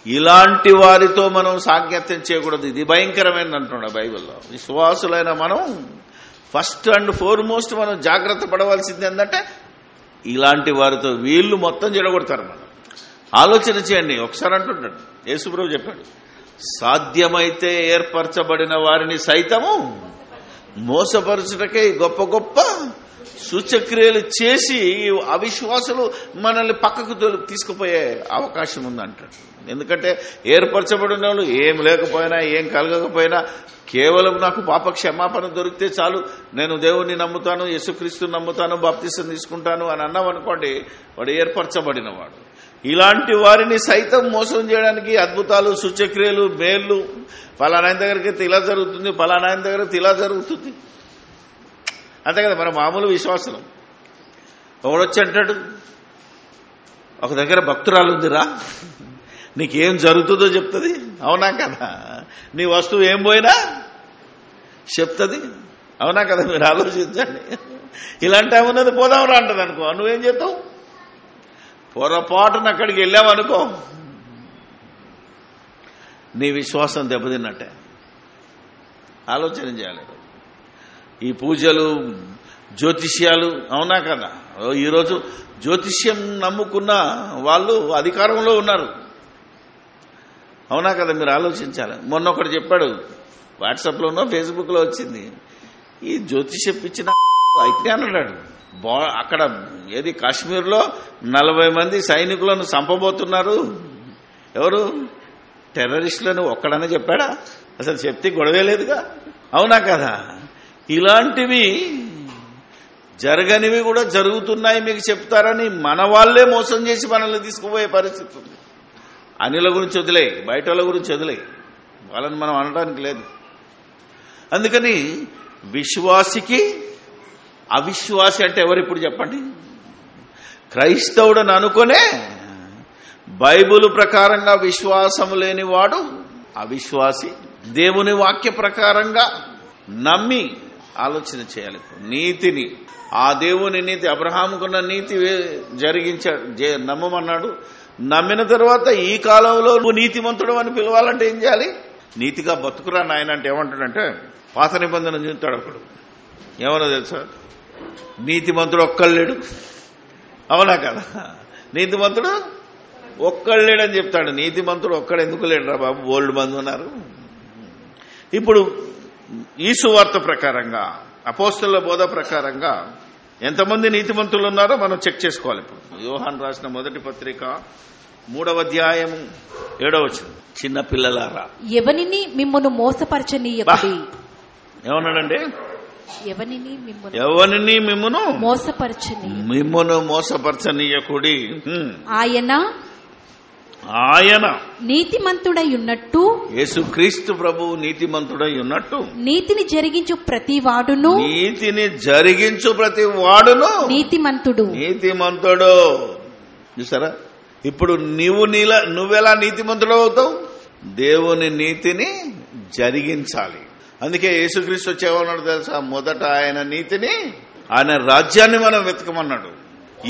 ఇలాంటి వారితో మనం సాంగత్యం చేయకూడదు. ఇది భయంకరమైనది అంటున్నాడు బైబిల్లో. విశ్వాసులైన మనం ఫస్ట్ అండ్ ఫోర్మోస్ట్ మనం జాగ్రత్త పడవలసింది ఏంటంటే, ఇలాంటి వారితో వీళ్ళు మొత్తం చెడగొడతారు. మనం ఆలోచన చేయండి. ఒకసారి అంటున్నాడు, యేసుప్రభు చెప్పాడు, సాధ్యమైతే ఏర్పరచబడిన వారిని సైతము మోసపరచుటకే గొప్ప గొప్ప సూచక్రియలు చేసి అవిశ్వాసులు మనల్ని పక్కకు తీసుకుపోయే అవకాశం ఉందంటాడు. ఎందుకంటే ఏర్పరచబడిన వాళ్ళు ఏం లేకపోయినా, ఏం కలగకపోయినా, కేవలం నాకు పాప క్షమాపణ దొరికితే చాలు, నేను దేవుణ్ణి నమ్ముతాను, యేసుక్రీస్తుని నమ్ముతాను, బాప్తిసం తీసుకుంటాను అని అన్నామనుకోండి, వాడు ఏర్పరచబడిన వాడు. ఇలాంటి వారిని సైతం మోసం చేయడానికి అద్భుతాలు, సూచక్రియలు, మేళ్లు, పలానాయన దగ్గరికి ఇలా జరుగుతుంది, పలానాయన దగ్గరికి ఇలా జరుగుతుంది, అంతే కదా. మన మామూలు విశ్వాసం. ఒకడొచ్చి అంటాడు, ఒక దగ్గర భక్తురాలు ఉందిరా, నీకేం జరుగుతుందో చెప్తుంది, అవునా కదా, నీ వస్తువు ఏం పోయినా చెప్తుంది, అవునా కదా. మీరు ఆలోచించండి. ఇలాంటి ఏమన్నది పోదాంరా అంటది అనుకో, నువ్వేం చేస్తావు? పొరపాటున అక్కడికి వెళ్ళావనుకో, నీ విశ్వాసం దెబ్బతిన్నట్టే. ఆలోచన చేయాలి. ఈ పూజలు, జ్యోతిష్యాలు, అవునా కదా, ఈరోజు జ్యోతిష్యం నమ్ముకున్న వాళ్ళు అధికారంలో ఉన్నారు, అవునా కదా. మీరు ఆలోచించాలి. మొన్న ఒకటి చెప్పాడు, వాట్సాప్లోనో ఫేస్బుక్లో వచ్చింది, ఈ జ్యోతిష్యం ఇచ్చిన అయితే అన్నాడు, అక్కడ ఏది కాశ్మీర్లో 40 మంది సైనికులను చంపబోతున్నారు, ఎవరు టెర్రరిస్టులను ఒక్కడనే చెప్పాడా? అసలు చెప్తే గొడవే లేదుగా, అవునా కదా. ఇలాంటివి జరగనివి కూడా జరుగుతున్నాయి మీకు చెప్తారని మన వాళ్లే మోసం చేసి మనల్ని తీసుకుపోయే పరిస్థితి ఉంది. అనిల గురించి వదిలే, బయట వాళ్ళ గురించి వదిలే, వాళ్ళని మనం అనడానికి లేదు. అందుకని విశ్వాసికి అవిశ్వాసి అంటే ఎవరు ఇప్పుడు చెప్పండి? క్రైస్తవుడని అనుకునే బైబిల్ ప్రకారంగా విశ్వాసము లేనివాడు అవిశ్వాసి. దేవుని వాక్య ప్రకారంగా నమ్మి ఆలోచన చేయాలి. నీతిని, ఆ దేవుని నీతి, అబ్రహాముకున్న నీతి జరిగించాడు, నమ్మమన్నాడు. నమ్మిన తర్వాత ఈ కాలంలో నువ్వు నీతిమంతుడు అని పిలవాలంటే ఏం చేయాలి? నీతిగా బతుకురా నాయన అంటే ఏమంటాడంటే, పాత నిబంధన చెబుతాడు ఒకడు, ఏమన్నా తెలుసా, నీతిమంతుడు ఒక్కళ్ళేడు, అవునా కదా. నీతిమంతుడు ఒక్కళ్ళేడని చెప్తాడు. నీతిమంతుడు ఒక్కడు ఎందుకు లేడురా బాబు, ఓల్డ్ మంది ఉన్నారు. ఇప్పుడు ఈ సువార్త ప్రకారంగా, అపోస్తలుల బోధ ప్రకారంగా ఎంతమంది నీతిమంతులు ఉన్నారో మనం చెక్ చేసుకోవాలి. ఇప్పుడు యోహాను రాసిన మొదటి పత్రిక 3వ అధ్యాయం 7వ వచనం, చిన్న పిల్లలారా ఎవనిని మిమ్మును మోసపరచనీయకుడి. ఏమన్నాడండి? ఎవరిని మిమ్మును మోసపరచనీయకుడి. ఆయన నీతిమంతుడై ఉన్నట్టు, యేసుక్రీస్తు ప్రభువు నీతిమంతుడై ఉన్నట్టు, నీతిని జరిగించు ప్రతి వాడును నీతిమంతుడు. చూసారా? ఇప్పుడు నువ్వెలా నీతిమంతుడు అవుతావు? దేవుని నీతిని జరిగించాలి. అందుకే యేసుక్రీస్తు వచ్చేవన్నాడు తెలుసా? మొదట ఆయన నీతిని, ఆయన రాజ్యాన్ని మనం వెతకమన్నాడు.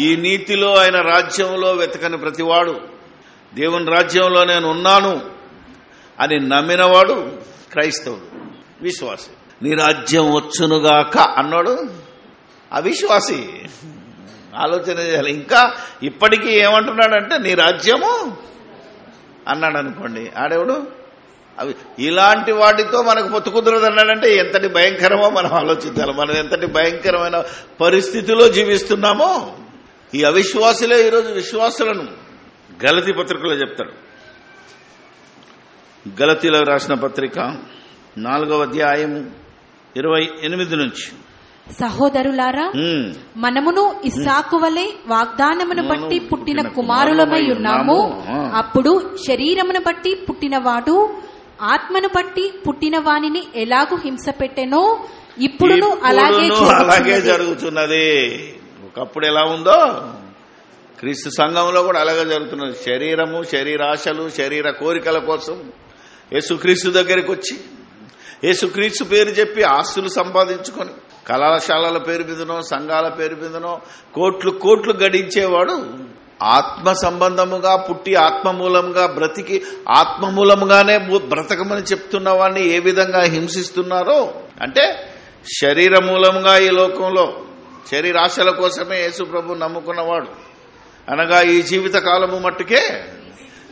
ఈ నీతిలో, ఆయన రాజ్యంలో వెతకని ప్రతివాడు, దేవుని రాజ్యంలో నేను ఉన్నాను అని నమ్మినవాడు క్రైస్తవుడు, విశ్వాసి. నీ రాజ్యం వచ్చునుగాక అన్నాడు అవిశ్వాసి. ఆలోచన చేయాలి. ఇంకా ఇప్పటికీ ఏమంటున్నాడంటే నీ రాజ్యము అన్నాడు అనుకోండి, ఆడేవుడు అవి ఇలాంటి వాటితో మనకు పొత్తు కుదరదు అన్నాడంటే ఎంతటి భయంకరమో మనం ఆలోచించాలి. మనం ఎంతటి భయంకరమైన పరిస్థితిలో జీవిస్తున్నామో. ఈ అవిశ్వాసులే ఈరోజు విశ్వాసులను గలతీ పత్రికలో చెప్తాడు. గలతీలో రాసిన పత్రిక 4వ అధ్యాయము 28 నుంచి, సహోదరులారా, మనమును ఇస్సాకు వలె వాగ్దానమును బట్టి పుట్టిన కుమారులమై ఉన్నాము. అప్పుడు శరీరమును బట్టి పుట్టినవాడు ఆత్మను బట్టి పుట్టిన వానిని ఎలాగూ హింస పెట్టెనో ఇప్పుడును అలాగే జరుగుతున్నది. ఒకప్పుడు ఎలా ఉందో క్రీస్తు సంఘంలో కూడా అలాగే జరుగుతున్నది. శరీరము, శరీరాశలు, శరీర కోరికల కోసం యేసుక్రీస్తు దగ్గరికి వచ్చి యేసుక్రీస్తు పేరు చెప్పి ఆస్తులు సంపాదించుకొని కళాశాలల పేరు మీదనో సంఘాల పేరు మీదనో కోట్లు గడించేవాడు ఆత్మ సంబంధముగా పుట్టి ఆత్మమూలంగా బ్రతికి ఆత్మమూలంగానే బ్రతకమని చెప్తున్న వాడిని ఏ విధంగా హింసిస్తున్నారో, అంటే శరీర మూలంగా ఈ లోకంలో శరీరాశల కోసమే యేసు ప్రభు నమ్ముకున్నవాడు, అనగా ఈ జీవిత కాలము మట్టుకే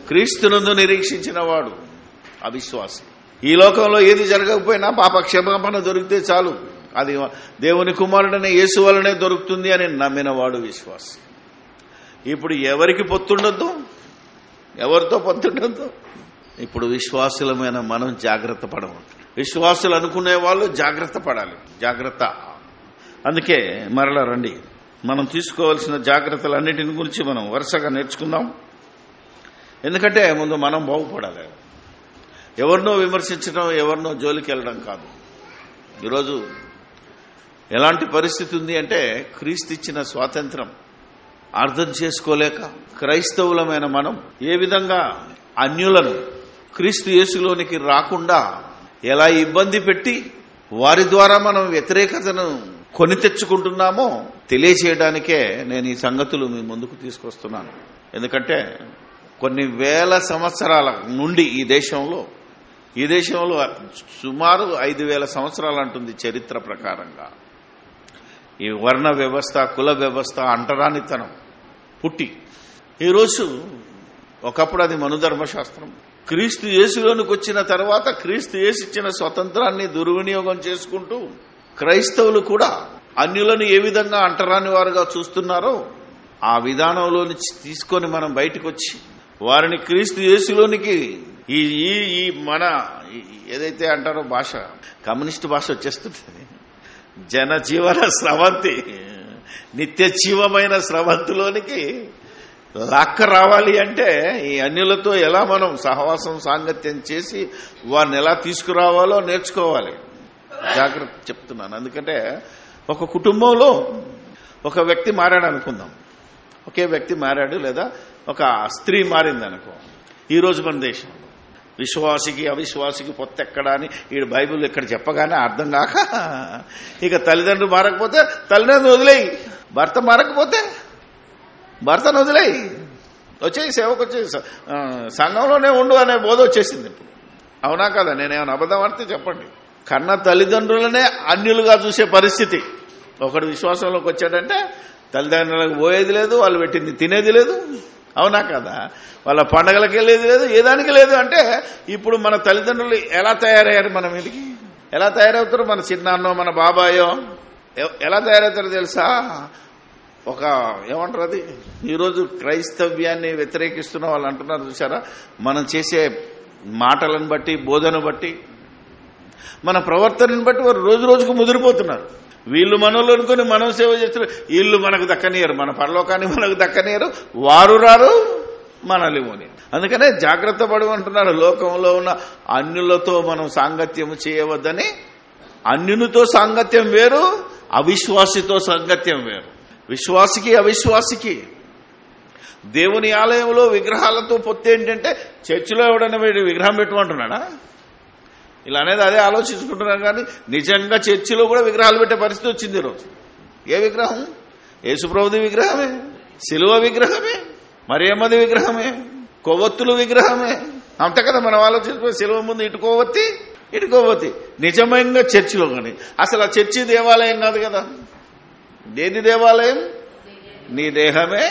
క్రీస్తునందు నిరీక్షించిన వాడు అవిశ్వాసి. ఈ లోకంలో ఏది జరగకపోయినా పాప క్షమాపణ దొరికితే చాలు, అది దేవుని కుమారుడనే యేసు వలనే దొరుకుతుంది అని నమ్మినవాడు విశ్వాసి. ఇప్పుడు ఎవరికి పొత్తుండొద్దు, ఎవరితో పొత్తుండొద్దు? ఇప్పుడు విశ్వాసులమైన మనం జాగ్రత్త పడము. విశ్వాసులు అనుకునే వాళ్ళు జాగ్రత్త పడాలి. జాగ్రత్త. అందుకే మరలా రండి, మనం తీసుకోవాల్సిన జాగ్రత్తలన్నిటిని గురించి మనం వరుసగా నేర్చుకుందాం. ఎందుకంటే ముందు మనం బాగుపడాలి. ఎవరినో విమర్శించడం, ఎవరినో జోలికి వెళ్ళడం కాదు. ఈరోజు ఎలాంటి పరిస్థితి ఉంది అంటే, క్రీస్తు ఇచ్చిన స్వాతంత్రం అర్థం చేసుకోలేక క్రైస్తవులమైన మనం ఏ విధంగా అన్యులను క్రీస్తు యేసులోనికి రాకుండా ఎలా ఇబ్బంది పెట్టి వారి ద్వారా మనం వ్యతిరేకతను కొని తెచ్చుకుంటున్నామో తెలియచేయడానికే నేను ఈ సంగతులు మీ ముందుకు తీసుకొస్తున్నాను. ఎందుకంటే కొన్ని వేల సంవత్సరాల నుండి ఈ దేశంలో సుమారు 5,000 సంవత్సరాలు అంటుంది చరిత్ర ప్రకారంగా ఈ వర్ణ వ్యవస్థ, కుల వ్యవస్థ, అంటరానితనం పుట్టి ఈరోజు, ఒకప్పుడు అది మనుధర్మశాస్త్రం, క్రీస్తు యేసులోనికి వచ్చిన తర్వాత క్రీస్తు యేసు ఇచ్చిన స్వతంత్రాన్ని దుర్వినియోగం చేసుకుంటూ క్రైస్తవులు కూడా అన్యులను ఏ విధంగా అంటరాని వారుగా చూస్తున్నారో ఆ విధానంలో నుంచి తీసుకొని మనం బయటకు వచ్చి వారిని క్రీస్తు యేసులోనికి ఈ మన ఏదైతే అంటారో భాష, కమ్యూనిస్ట్ భాష వచ్చేస్తుంది. జనజీవన స్రవంతి, నిత్య జీవమైన స్రవంతిలోనికి లాక్క రావాలి అంటే ఈ అన్యులతో ఎలా మనం సహవాసం సాంగత్యం చేసి వారిని ఎలా తీసుకురావాలో నేర్చుకోవాలి. జాగ్రత్త చెప్తున్నాను. ఎందుకంటే ఒక కుటుంబంలో ఒక వ్యక్తి మారాడు అనుకుందాం, ఒకే వ్యక్తి మారాడు, లేదా ఒక స్త్రీ మారింది అనుకో. ఈరోజు మన దేశంలో విశ్వాసికి అవిశ్వాసికి పొత్తెక్కడా అని ఈ బైబిల్ ఇక్కడ చెప్పగానే అర్థం కాక ఇక తల్లిదండ్రులు మారకపోతే తల్లిదండ్రులు వదిలేయి, భర్త మారకపోతే భర్తను వదిలేయి, వచ్చేసి సేవకు వచ్చేసి సంఘంలోనే ఉండు అనే బోధ వచ్చేసింది ఇప్పుడు. అవునా కదా? నేనేమైనా అబద్ధం ఆడితే చెప్పండి. కన్న తల్లిదండ్రులనే అన్యులుగా చూసే పరిస్థితి. ఒకడు విశ్వాసంలోకి వచ్చాడంటే తల్లిదండ్రులకు పోయేది లేదు, వాళ్ళు పెట్టింది తినేది లేదు. అవునా కదా? వాళ్ళ పండగలకు వెళ్ళేది లేదు, ఏ దానికి లేదు. అంటే ఇప్పుడు మన తల్లిదండ్రులు ఎలా తయారయ్యారు? మన మీదకి ఎలా తయారవుతారు? మన చిన్నాన్నో మన బాబాయో ఎలా తయారవుతారో తెలుసా? ఒక ఏమంటారు అది, ఈరోజు క్రైస్తవ్యాన్ని వ్యతిరేకిస్తున్న వాళ్ళు అంటున్నారు చూసారా, మనం చేసే మాటలను బట్టి, బోధన బట్టి మన ప్రవర్తనను బట్టి వారు రోజు రోజుకు ముదిరిపోతున్నారు. వీళ్ళు మనలో అనుకుని మనం సేవ చేస్తున్నారు, వీళ్ళు మనకు దక్కనియరు, మన పరలోకాన్ని మనకు దక్కనియరు, వారు రారు మనల్ని మోని. అందుకనే జాగ్రత్త పడమంటున్నాడు. లోకంలో ఉన్న అన్యులతో మనం సాంగత్యం చేయవద్దని. అన్యునితో సాంగత్యం వేరు, అవిశ్వాసితో సాంగత్యం వేరు. విశ్వాసికి అవిశ్వాసికి దేవుని ఆలయంలో విగ్రహాలతో పొత్తు ఏంటంటే, చర్చిలో ఎవడన్నా వీడు విగ్రహం పెట్టమంటున్నాడా? ఇలా అనేది అదే ఆలోచించుకుంటున్నాను. కానీ నిజంగా చర్చిలో కూడా విగ్రహాలు పెట్టే పరిస్థితి వచ్చింది ఈరోజు. ఏ విగ్రహం? యేసుప్రభుది విగ్రహమే, శిలువ విగ్రహమే, మరియమ్మది విగ్రహమే, కొవ్వొత్తులు విగ్రహమే. అంతే కదా మనం ఆలోచించుకో. శిలువ ముందు ఇటుకోవతి నిజంగా చర్చిలో. కానీ అసలు ఆ చర్చి దేవాలయం కాదు కదా. దేని దేవాలయం? నీ దేహమే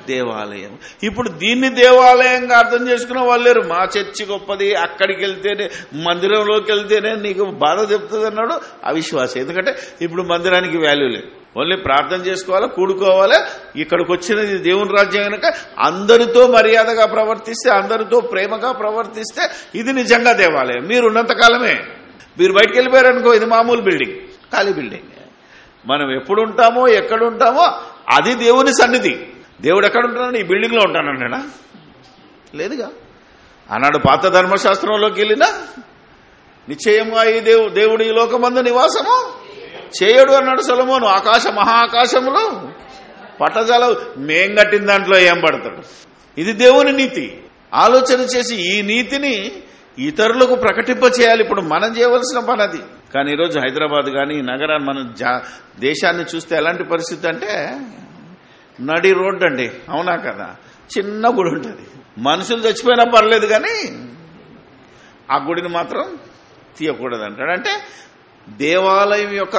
దేవాలయం. ఇప్పుడు దీన్ని దేవాలయంగా అర్థం చేసుకున్న వాళ్ళు లేరు. మా చర్చి గొప్పది, అక్కడికి వెళ్తేనే, మందిరంలోకి వెళ్తేనే నీకు బాధ చెప్తుంది అన్నాడు అవిశ్వాసం. ఎందుకంటే ఇప్పుడు మందిరానికి వాల్యూ లేదు. ఓన్లీ ప్రార్థన చేసుకోవాలా, కూడుకోవాలా. ఇక్కడికి వచ్చినది దేవుని రాజ్యం కనుక అందరితో మర్యాదగా ప్రవర్తిస్తే, అందరితో ప్రేమగా ప్రవర్తిస్తే ఇది నిజంగా దేవాలయం. మీరు ఉన్నంతకాలమే. మీరు బయటకు వెళ్ళిపోయారనుకో, ఇది మామూలు బిల్డింగ్, ఖాళీ బిల్డింగ్. మనం ఎప్పుడు ఉంటామో ఎక్కడ ఉంటామో అది దేవుని సన్నిధి. దేవుడు ఎక్కడ ఉంటున్నాడు? ఈ బిల్డింగ్లో ఉంటానన్నాడా? లేదుగా. ఆనాడు పాత ధర్మశాస్త్రంలోకి వెళ్ళినా నిశ్చయంగా ఈ దేవుడు ఈ లోకమందు నివాసము చేయడు అన్నాడు సొలొమోను. మహాకాశములు పట్టజాల మేం కట్టిన దాంట్లో ఏం పడతాడు? ఇది దేవుని నీతి. ఆలోచన చేసి ఈ నీతిని ఇతరులకు ప్రకటింప చేయాలి. ఇప్పుడు మనం చేయవలసిన పని అది. కానీ ఈరోజు హైదరాబాద్ కానీ నగరాన్ని, మన దేశాన్ని చూస్తే ఎలాంటి పరిస్థితి అంటే, నడి రోడ్డు అండి. అవునా కదా? చిన్న గుడి ఉంటుంది. మనుషులు చచ్చిపోయినా పర్లేదు కానీ ఆ గుడిని మాత్రం తీయకూడదు అంటాడు. అంటే దేవాలయం యొక్క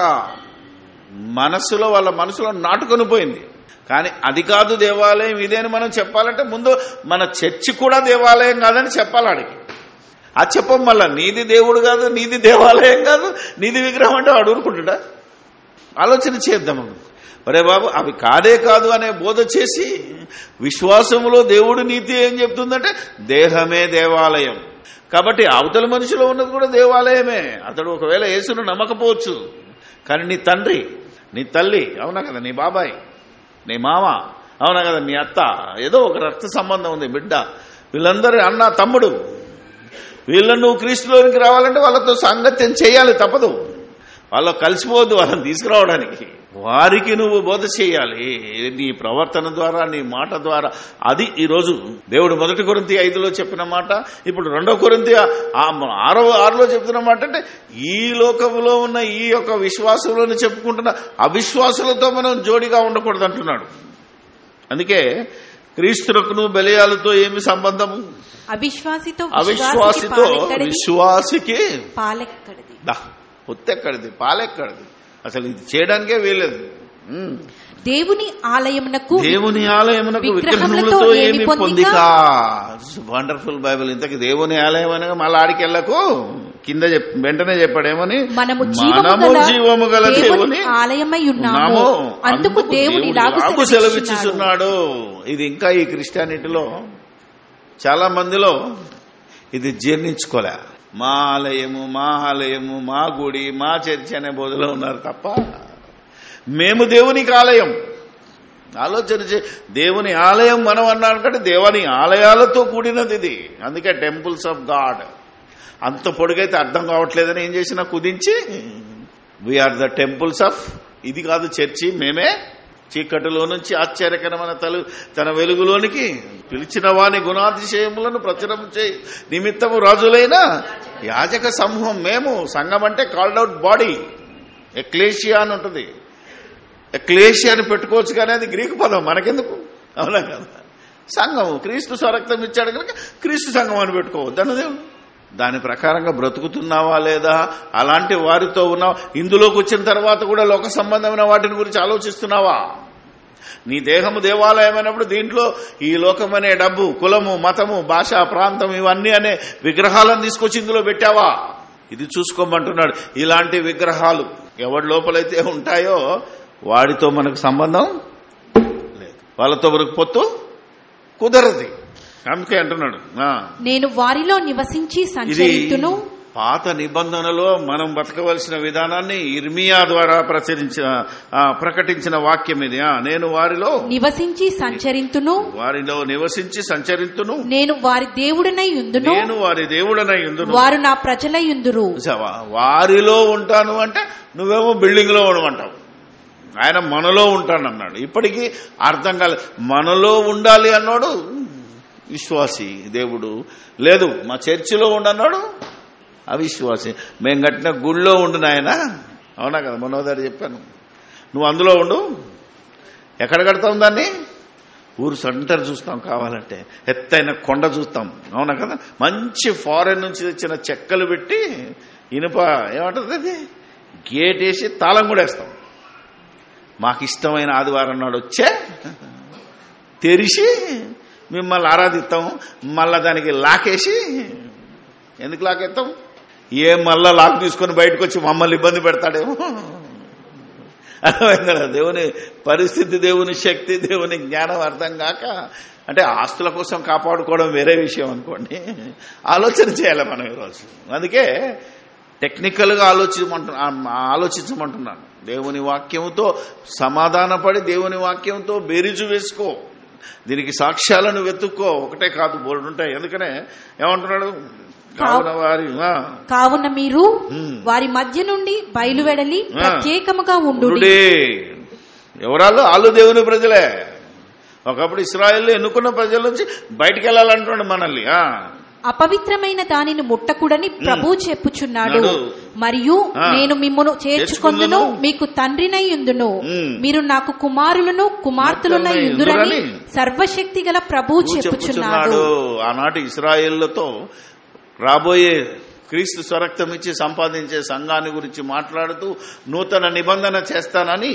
మనస్సులో, వాళ్ళ మనసులో నాటుకొని పోయింది. కానీ అది కాదు దేవాలయం, ఇదేని మనం చెప్పాలంటే ముందు మన చర్చి కూడా దేవాలయం కాదని చెప్పాలి ఆడికి. అది చెప్పం. మళ్ళా నీది దేవుడు కాదు, నీది దేవాలయం కాదు, నీది విగ్రహం అంటే వాడు ఊరుకుంటాడా? ఆలోచన చేద్దాం. ఒరే బాబు, అవి కాదే కాదు అనే బోధ చేసి, విశ్వాసములో దేవుడి నీతి ఏం చెప్తుందంటే దేహమే దేవాలయం. కాబట్టి అవతల మనిషిలో ఉన్నది కూడా దేవాలయమే. అతడు ఒకవేళ యేసును నమ్మకపోవచ్చు, కానీ నీ తండ్రి, నీ తల్లి, అవునా కదా, నీ బాబాయ్, నీ మామ, అవునా కదా, నీ అత్త, ఏదో ఒక రక్త సంబంధం ఉంది, బిడ్డ, వీళ్ళందరూ అన్న తమ్ముడు, వీళ్ళను నువ్వు క్రీస్తులోనికి రావాలంటే వాళ్ళతో సాంగత్యం చేయాలి, తప్పదు. వాళ్ళు కలిసిపోవద్దు వాళ్ళని తీసుకురావడానికి. వారికి నువ్వు బోధ చేయాలి నీ ప్రవర్తన ద్వారా, నీ మాట ద్వారా. అది ఈరోజు దేవుడు 1 కొరింథీ 5లో చెప్పిన మాట, ఇప్పుడు 2 కొరింథీ 6లో చెప్తున్న మాట. అంటే ఈ లోకంలో ఉన్న ఈ యొక్క విశ్వాసంలోనే చెప్పుకుంటున్న అవిశ్వాసులతో మనం జోడిగా ఉండకూడదు అంటున్నాడు. అందుకే క్రీస్తునకును బెలియాలతో ఏమి సంబంధము? అవిశ్వాసితో విశ్వాసికి పొత్తెక్కడిది, పాలెక్కడిది. అసలు ఇది చేయడానికే వీలేదు. దేవుని ఆలయమునకు విగ్రహములతో ఏమి పొందిక. Wonderful Bible. ఇంతకీ దేవుని ఆలయం అనగా మళ్ళీ ఆడికి వెళ్ళకు, కింద వెంటనే చెప్పాడేమని, మనము జీవము గల దేవుని ఆలయమై ఉన్నాము, అందుకు దేవుని ఇలాగు సెలవిచ్చుచున్నాడు. ఇది ఇంకా ఈ క్రిస్టియానిటీలో చాలా మందిలో ఇది జీర్ణించుకోలే. మా ఆలయము, మా ఆలయము, మా గుడి, మా చర్చి అనే బోధలో ఉన్నారు తప్ప మేము దేవునికి ఆలయం. ఆలోచన దేవుని ఆలయం మనం అన్నాను కంటే దేవుని ఆలయాలతో కూడినది ఇది. అందుకే టెంపుల్స్ ఆఫ్ గాడ్. అంత పొడుగైతే అర్థం కావట్లేదని ఏం చేసినా కుదించి వీఆర్ ద టెంపుల్స్ ఆఫ్, ఇది కాదు చర్చి, మేమే చీకటిలో నుంచి ఆశ్చర్యకరమైన తన వెలుగులోనికి పిలిచిన వాని గుణాతిశయములను ప్రచురం చేయి నిమిత్తము రాజులైన యాజక సమూహం మేము. సంఘం అంటే కాల్డ్ అవుట్ బాడీ, ఎక్లేషియా అని ఉంటుంది. ఎక్లేషియా అని పెట్టుకోవచ్చు కానీ అది గ్రీకు పదం, మనకెందుకు? అవునా కదా? సంఘం, క్రీస్తు స్వరక్తం ఇచ్చాడు కనుక క్రీస్తు సంఘం అని పెట్టుకోవద్దు అన్నదే. దాని ప్రకారంగా బ్రతుకుతున్నావా లేదా? అలాంటి వారితో ఉన్నావా? ఇందులోకి వచ్చిన తర్వాత కూడా లోక సంబంధమైన వాటిని గురించి ఆలోచిస్తున్నావా? నీ దేహము దేవాలయమైనప్పుడు దీంట్లో ఈ లోకమనే డబ్బు, కులము, మతము, భాష, ప్రాంతం, ఇవన్నీ అనే విగ్రహాలను తీసుకొచ్చి ఇందులో పెట్టావా? ఇది చూసుకోమంటున్నాడు. ఇలాంటి విగ్రహాలు ఎవరి లోపలైతే ఉంటాయో వాడితో మనకు సంబంధం లేదు, వాళ్ళతో మనకు పొత్తు కుదరది. అందుకే అంటున్నాడు, నేను వారిలో నివసించి సంచరించును. పాత నిబంధనలో మనం బతకవలసిన విధానాన్ని ఇర్మియా ద్వారా ప్రకటించిన వాక్యం ఇది. నేను వారిలో నివసించి సంచరింతును, నేను వారి దేవుడనై యుందును, వారు నా ప్రజలై యుందురు. వారిలో ఉంటాను అంటే నువ్వేమో బిల్డింగ్ లో ఉండమంటావు, ఆయన మనలో ఉంటానన్నాడు. ఇప్పటికీ అర్థం కాలేదు. మనలో ఉండాలి అన్నాడు విశ్వాసి దేవుడు, లేదు మా చర్చిలో ఉండన్నాడు అవిశ్వాసి. మేము కట్టిన గుళ్ళో ఉండు నాయన, అవునా కదా, మనోదారి చెప్పాను. నువ్వు అందులో ఉండు. ఎక్కడ కడతాం దాన్ని? ఊరు సెంటర్ చూస్తాం, కావాలంటే ఎత్తైన కొండ చూస్తాం, అవునా కదా. మంచి ఫారెన్ నుంచి తెచ్చిన చెక్కలు పెట్టి ఇనుప ఏమంటుంది అది గేట్ వేసి తాళం కూడా వేస్తాం. మాకు ఇష్టమైన ఆదివారం నాడు వచ్చే తెరిచి మిమ్మల్ని ఆరాధిస్తాం. మళ్ళా దానికి లాకేసి, ఎందుకు లాకేస్తాం? మళ్ళా లాక్ తీసుకొని బయటకు వచ్చి మమ్మల్ని ఇబ్బంది పెడతాడేమో. అర్థమైంది కదా. దేవుని పరిస్థితి, దేవుని శక్తి, దేవుని జ్ఞానం అర్థం కాక, అంటే ఆస్తుల కోసం కాపాడుకోవడం వేరే విషయం అనుకోండి, ఆలోచన చేయాలి మనం ఈరోజు. అందుకే టెక్నికల్గా ఆలోచించమంటున్నాను. దేవుని వాక్యంతో సమాధానపడి దేవుని వాక్యంతో బేరీజు వేసుకో, దీనికి సాక్ష్యాలను వెతుక్కో. ఒకటే కాదు, బోర్డు ఉంటాయి. ఎందుకనే ఏమంటున్నాడు, కావున మీరు వారి మధ్య నుండి బయలువెడలి ప్రత్యేకముగా ఉండు. ఎవరాళ్ళు? వాళ్ళు దేవుని ప్రజలే. ఒకప్పుడు ఇశ్రాయేలు ఎన్నుకున్న ప్రజల నుంచి బయటికి వెళ్ళాలంటున్నాడు మనల్ని. అపవిత్రమైన దానిని ముట్టకూడని ప్రభు చెప్పుచున్నాడు. మరియు నేను మిమ్మును చేర్చుకొందును, మీకు తండ్రినై యుందును, మీరు నాకు కుమారులను కుమార్తెలునై యుందురని సర్వశక్తి గల ప్రభు చెప్పుచున్నాడు. ఆనాటి ఇశ్రాయేలుతో రాబోయే క్రీస్తు స్వరక్తం ఇచ్చి సంపాదించే సంఘాన్ని గురించి మాట్లాడుతూ నూతన నిబంధన చేస్తానని,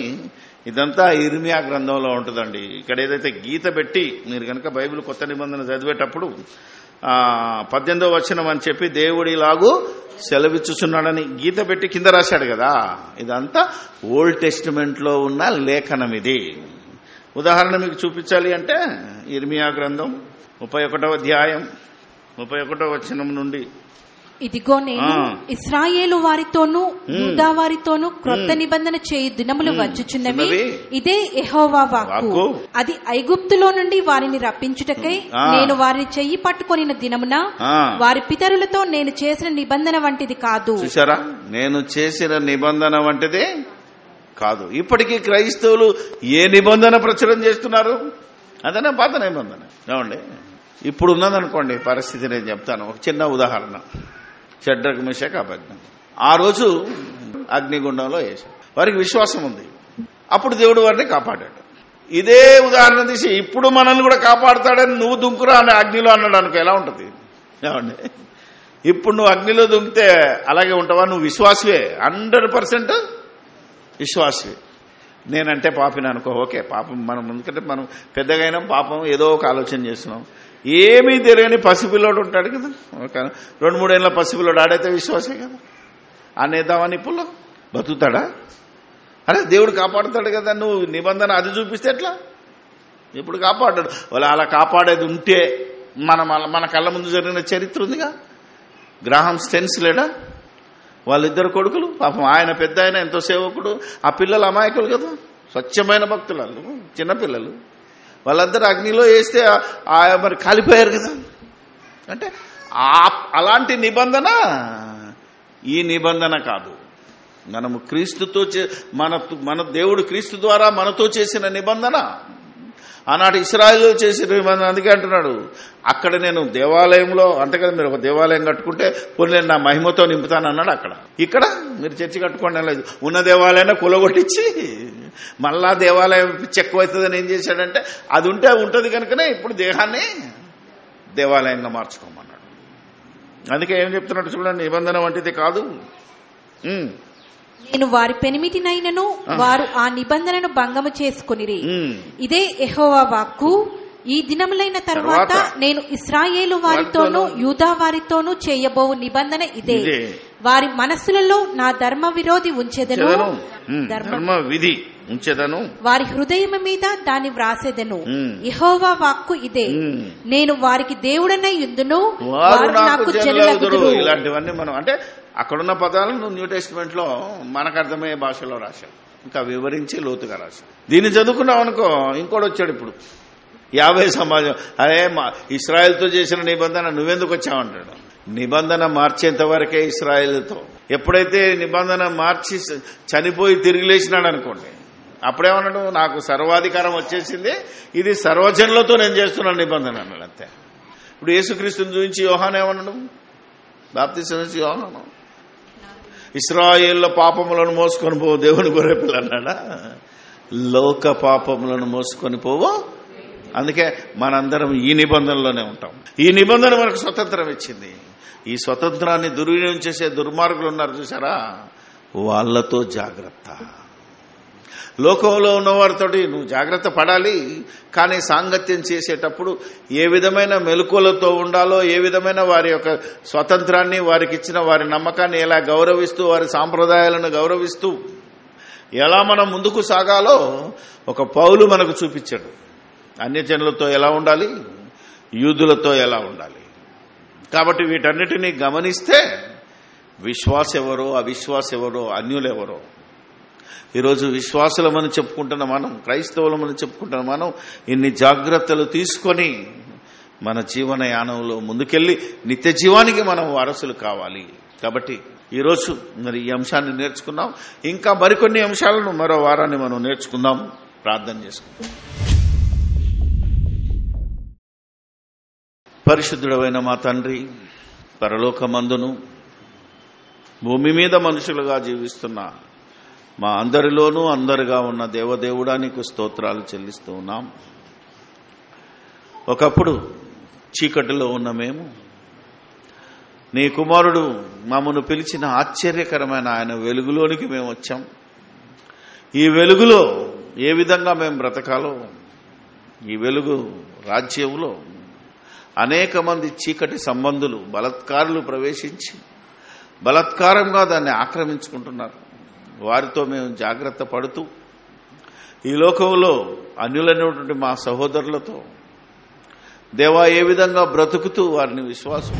ఇదంతా ఇర్మియా గ్రంథంలో ఉంటుందండి. ఇక్కడ ఏదైతే గీత పెట్టి మీరు కనుక బైబిల్ కొత్త నిబంధన చదివేటప్పుడు 18వ వచనం అని చెప్పి దేవుడిలాగూ సెలవిచ్చుచున్నాడని గీత పెట్టి కింద రాశాడు కదా, ఇదంతా ఓల్డ్ టెస్టిమెంట్ లో ఉన్న లేఖనం. ఇది ఉదాహరణ మీకు చూపించాలి అంటే ఇర్మియా గ్రంథం 31వ అధ్యాయం 31వ వచనం నుండి, ఇదిగో నేను ఇశ్రాయేలు వారితోనూ యూదా వారితోనూ క్రొత్త నిబంధన చేయు దినములు వచ్చుచున్నవి, ఇదే యెహోవా వాక్కు. అది ఐగుప్తులో నుండి వారిని రప్పించుటకై నేను వారిని చెయ్యి పట్టుకొనిన దినమున వారి పితరులతో నేను చేసిన నిబంధన వంటిది కాదు. చూసారా, నేను చేసిన నిబంధన వంటిదే కాదు. ఇప్పటికీ క్రైస్తవులు ఏ నిబంధన ప్రచురం చేస్తున్నారు? అదనే పాత నిబంధన. ఏమండి, ఇప్పుడు ఉన్నదనుకోండి పరిస్థితి, నేను చెప్తాను ఒక చిన్న ఉదాహరణ. షడ్రక్ మెషక్ అబేద్నెగో ఆ రోజు అగ్నిగుండంలో వేశాడు. వారికి విశ్వాసం ఉంది, అప్పుడు దేవుడు వారిని కాపాడాడు. ఇదే ఉదాహరణ తీసి ఇప్పుడు మనల్ని కూడా కాపాడుతాడని నువ్వు దుంకురా అని అగ్నిలో అన్నాడు అనుకో, ఎలా ఉంటుంది? ఏమండి, ఇప్పుడు నువ్వు అగ్నిలో దుంకితే అలాగే ఉంటావా? నువ్వు విశ్వాసవే, 100% విశ్వాసవే. నేనంటే పాపిని అనుకో, ఓకే పాపం మనం, ఎందుకంటే మనం పెద్దగా అయినా పాపం ఏదో ఒక ఆలోచన చేస్తున్నాం. ఏమీ తెలియని పసిపిల్లోడు ఉంటాడు కదా, ఒక 2-3 ఏళ్ళ పసిపిల్లోడు, ఆడైతే విశ్వాసే కదా. అనేద్దామని ఇప్పుడు బతుకుతాడా? అరే దేవుడు కాపాడుతాడు కదా, నువ్వు నిబంధన అది చూపిస్తే ఎట్లా? ఇప్పుడు కాపాడాడు. వాళ్ళు అలా కాపాడేది ఉంటే మన కళ్ళ ముందు జరిగిన చరిత్ర ఉందిగా. గ్రాహం స్టెన్స్ లేడా, వాళ్ళిద్దరు కొడుకులు, పాపం ఆయన పెద్ద ఆయన ఎంతో సేవకుడు, ఆ పిల్లలు అమాయకులు కదా, స్వచ్ఛమైన భక్తులు, వాళ్ళు చిన్నపిల్లలు, వాళ్ళందరూ అగ్నిలో వేస్తే మరి కాలిపోయారు కదా. అంటే అలాంటి నిబంధన ఈ నిబంధన కాదు. మనము క్రీస్తుతో మన దేవుడు క్రీస్తు ద్వారా మనతో చేసిన నిబంధన, ఆనాటి ఇశ్రాయేలు చేసిన నిబంధన. అందుకే అంటున్నాడు, అక్కడ నేను దేవాలయంలో, అంతే కదా, మీరు ఒక దేవాలయం కట్టుకుంటే పోనీ నేను నా మహిమతో నింపుతాను అన్నాడు. అక్కడ ఇక్కడ మీరు చర్చి కట్టుకోండి లేదు, ఉన్న దేవాలయాన్ని కూలగొట్టించి మళ్ళా దేవాలయం ఎక్కువవుతుందని ఏం చేశాడంటే, అది ఉంటే ఉంటుంది కనుకనే ఇప్పుడు దేహాన్ని దేవాలయంగా మార్చుకోమన్నాడు. అందుకే ఏం చెప్తున్నాడు చూడండి, నిబంధన వంటిది కాదు. నేను వారి పెనిమిటినైనను వారు ఆ నిబంధనను భంగము చేసుకొనిరి, ఇదే యెహోవా వాక్కు. ఈ దినములైన తరువాత నేను ఇశ్రాయేలు వారితోనూ యూదా వారితోనూ చేయబోవు నిబంధన ఇదే. వారి మనస్సులలో నా ధర్మ విరోధి ఉంచెదను, ధర్మ విధి ఉంచెదను, వారి హృదయం మీద దాన్ని వ్రాసేదను. యెహోవా వాక్కు ఇదే, నేను వారికి దేవుడనై యుందును, వారు నాకు జనులగుదురు. ఇలాంటివన్నీ మనం అంటే అక్కడున్న పదాలను న్యూ టెస్టిమెంట్ లో మనకు అర్థమయ్యే భాషలో రాశాం, ఇంకా వివరించి లోతుగా రాశాం. దీన్ని చదువుకున్నాం అనుకో, ఇంకోటి వచ్చాడు ఇప్పుడు 50 సమాజం, అరే ఇశ్రాయేల్తో చేసిన నిబంధన నువ్వెందుకు వచ్చావంటాడు. నిబంధన మార్చేంత వరకే ఇశ్రాయేల్తో. ఎప్పుడైతే నిబంధన మార్చి చనిపోయి తిరిగి లేచినాడు అనుకోండి, అప్పుడేమన్నాడు, నాకు సర్వాధికారం వచ్చేసింది, ఇది సర్వజనులతో నేను చేస్తున్నాను నిబంధన అన్నాడు. అంతే. ఇప్పుడు యేసుక్రీస్తుని చూపించి యోహాను ఏమన్నాడు, బాప్తిసం నుంచి యోహాను, ఇశ్రాయేళ్ల పాపములను మోసుకొని పోవు దేవుని గొర్రెపిల్ల అన్నాడా, లోక పాపములను మోసుకొని పోవు. అందుకే మనందరం ఈ నిబంధనలోనే ఉంటాం. ఈ నిబంధన మనకు స్వతంత్రం ఇచ్చింది. ఈ స్వతంత్రాన్ని దుర్వినియోగం చేసే దుర్మార్గులు ఉన్నారు చూసారా, వాళ్లతో జాగ్రత్త. లోకంలో ఉన్నవారితోటి నువ్వు జాగ్రత్త పడాలి, కానీ సాంగత్యం చేసేటప్పుడు ఏ విధమైన మెలకువలతో ఉండాలో, ఏ విధమైన వారి యొక్క స్వతంత్రాన్ని, వారికి ఇచ్చిన వారి నమ్మకాన్ని ఎలా గౌరవిస్తూ, వారి సాంప్రదాయాలను గౌరవిస్తూ ఎలా మనం ముందుకు సాగాలో ఒక పౌలు మనకు చూపించాడు. అన్యజనులతో ఎలా ఉండాలి, యూదులతో ఎలా ఉండాలి. కాబట్టి వీటన్నిటినీ గమనిస్తే విశ్వాస ఎవరో, అవిశ్వాస ఎవరో, అన్యులెవరో. ఈరోజు విశ్వాసులమని చెప్పుకుంటున్న మనం, క్రైస్తవులమని చెప్పుకుంటున్న మనం ఇన్ని జాగ్రత్తలు తీసుకొని మన జీవనయానంలో ముందుకెళ్లి నిత్య జీవానికి మనం వారసులు కావాలి. కాబట్టి ఈరోజు మరి ఈ అంశాన్ని నేర్చుకున్నాం. ఇంకా మరికొన్ని అంశాలను మరో వారాన్ని మనం నేర్చుకుందాం. ప్రార్థన చేసుకుందాం. పరిశుద్ధుడైన మా తండ్రి, పరలోకమందును భూమి మీద మనుషులుగా జీవిస్తున్న మా అందరిలోనూ అందరుగా ఉన్న దేవదేవుడా నీకు స్తోత్రాలు చెల్లిస్తూ ఉన్నాం. ఒకప్పుడు చీకటిలో ఉన్న మేము, నీ కుమారుడు మమ్మను పిలిచిన ఆశ్చర్యకరమైన ఆయన వెలుగులోనికి మేము వచ్చాం. ఈ వెలుగులో ఏ విధంగా మేము బ్రతకాలో, ఈ వెలుగు రాజ్యంలో అనేక మంది చీకటి సంబంధులు, బలాత్కారులు ప్రవేశించి బలాత్కారంగా దాన్ని ఆక్రమించుకుంటున్నారు. వారితో మేము జాగ్రత్త పడుతూ ఈ లోకంలో అన్యులైనటువంటి మా సహోదరులతో దేవా ఏ విధంగా బ్రతుకుతూ వారిని విశ్వాసం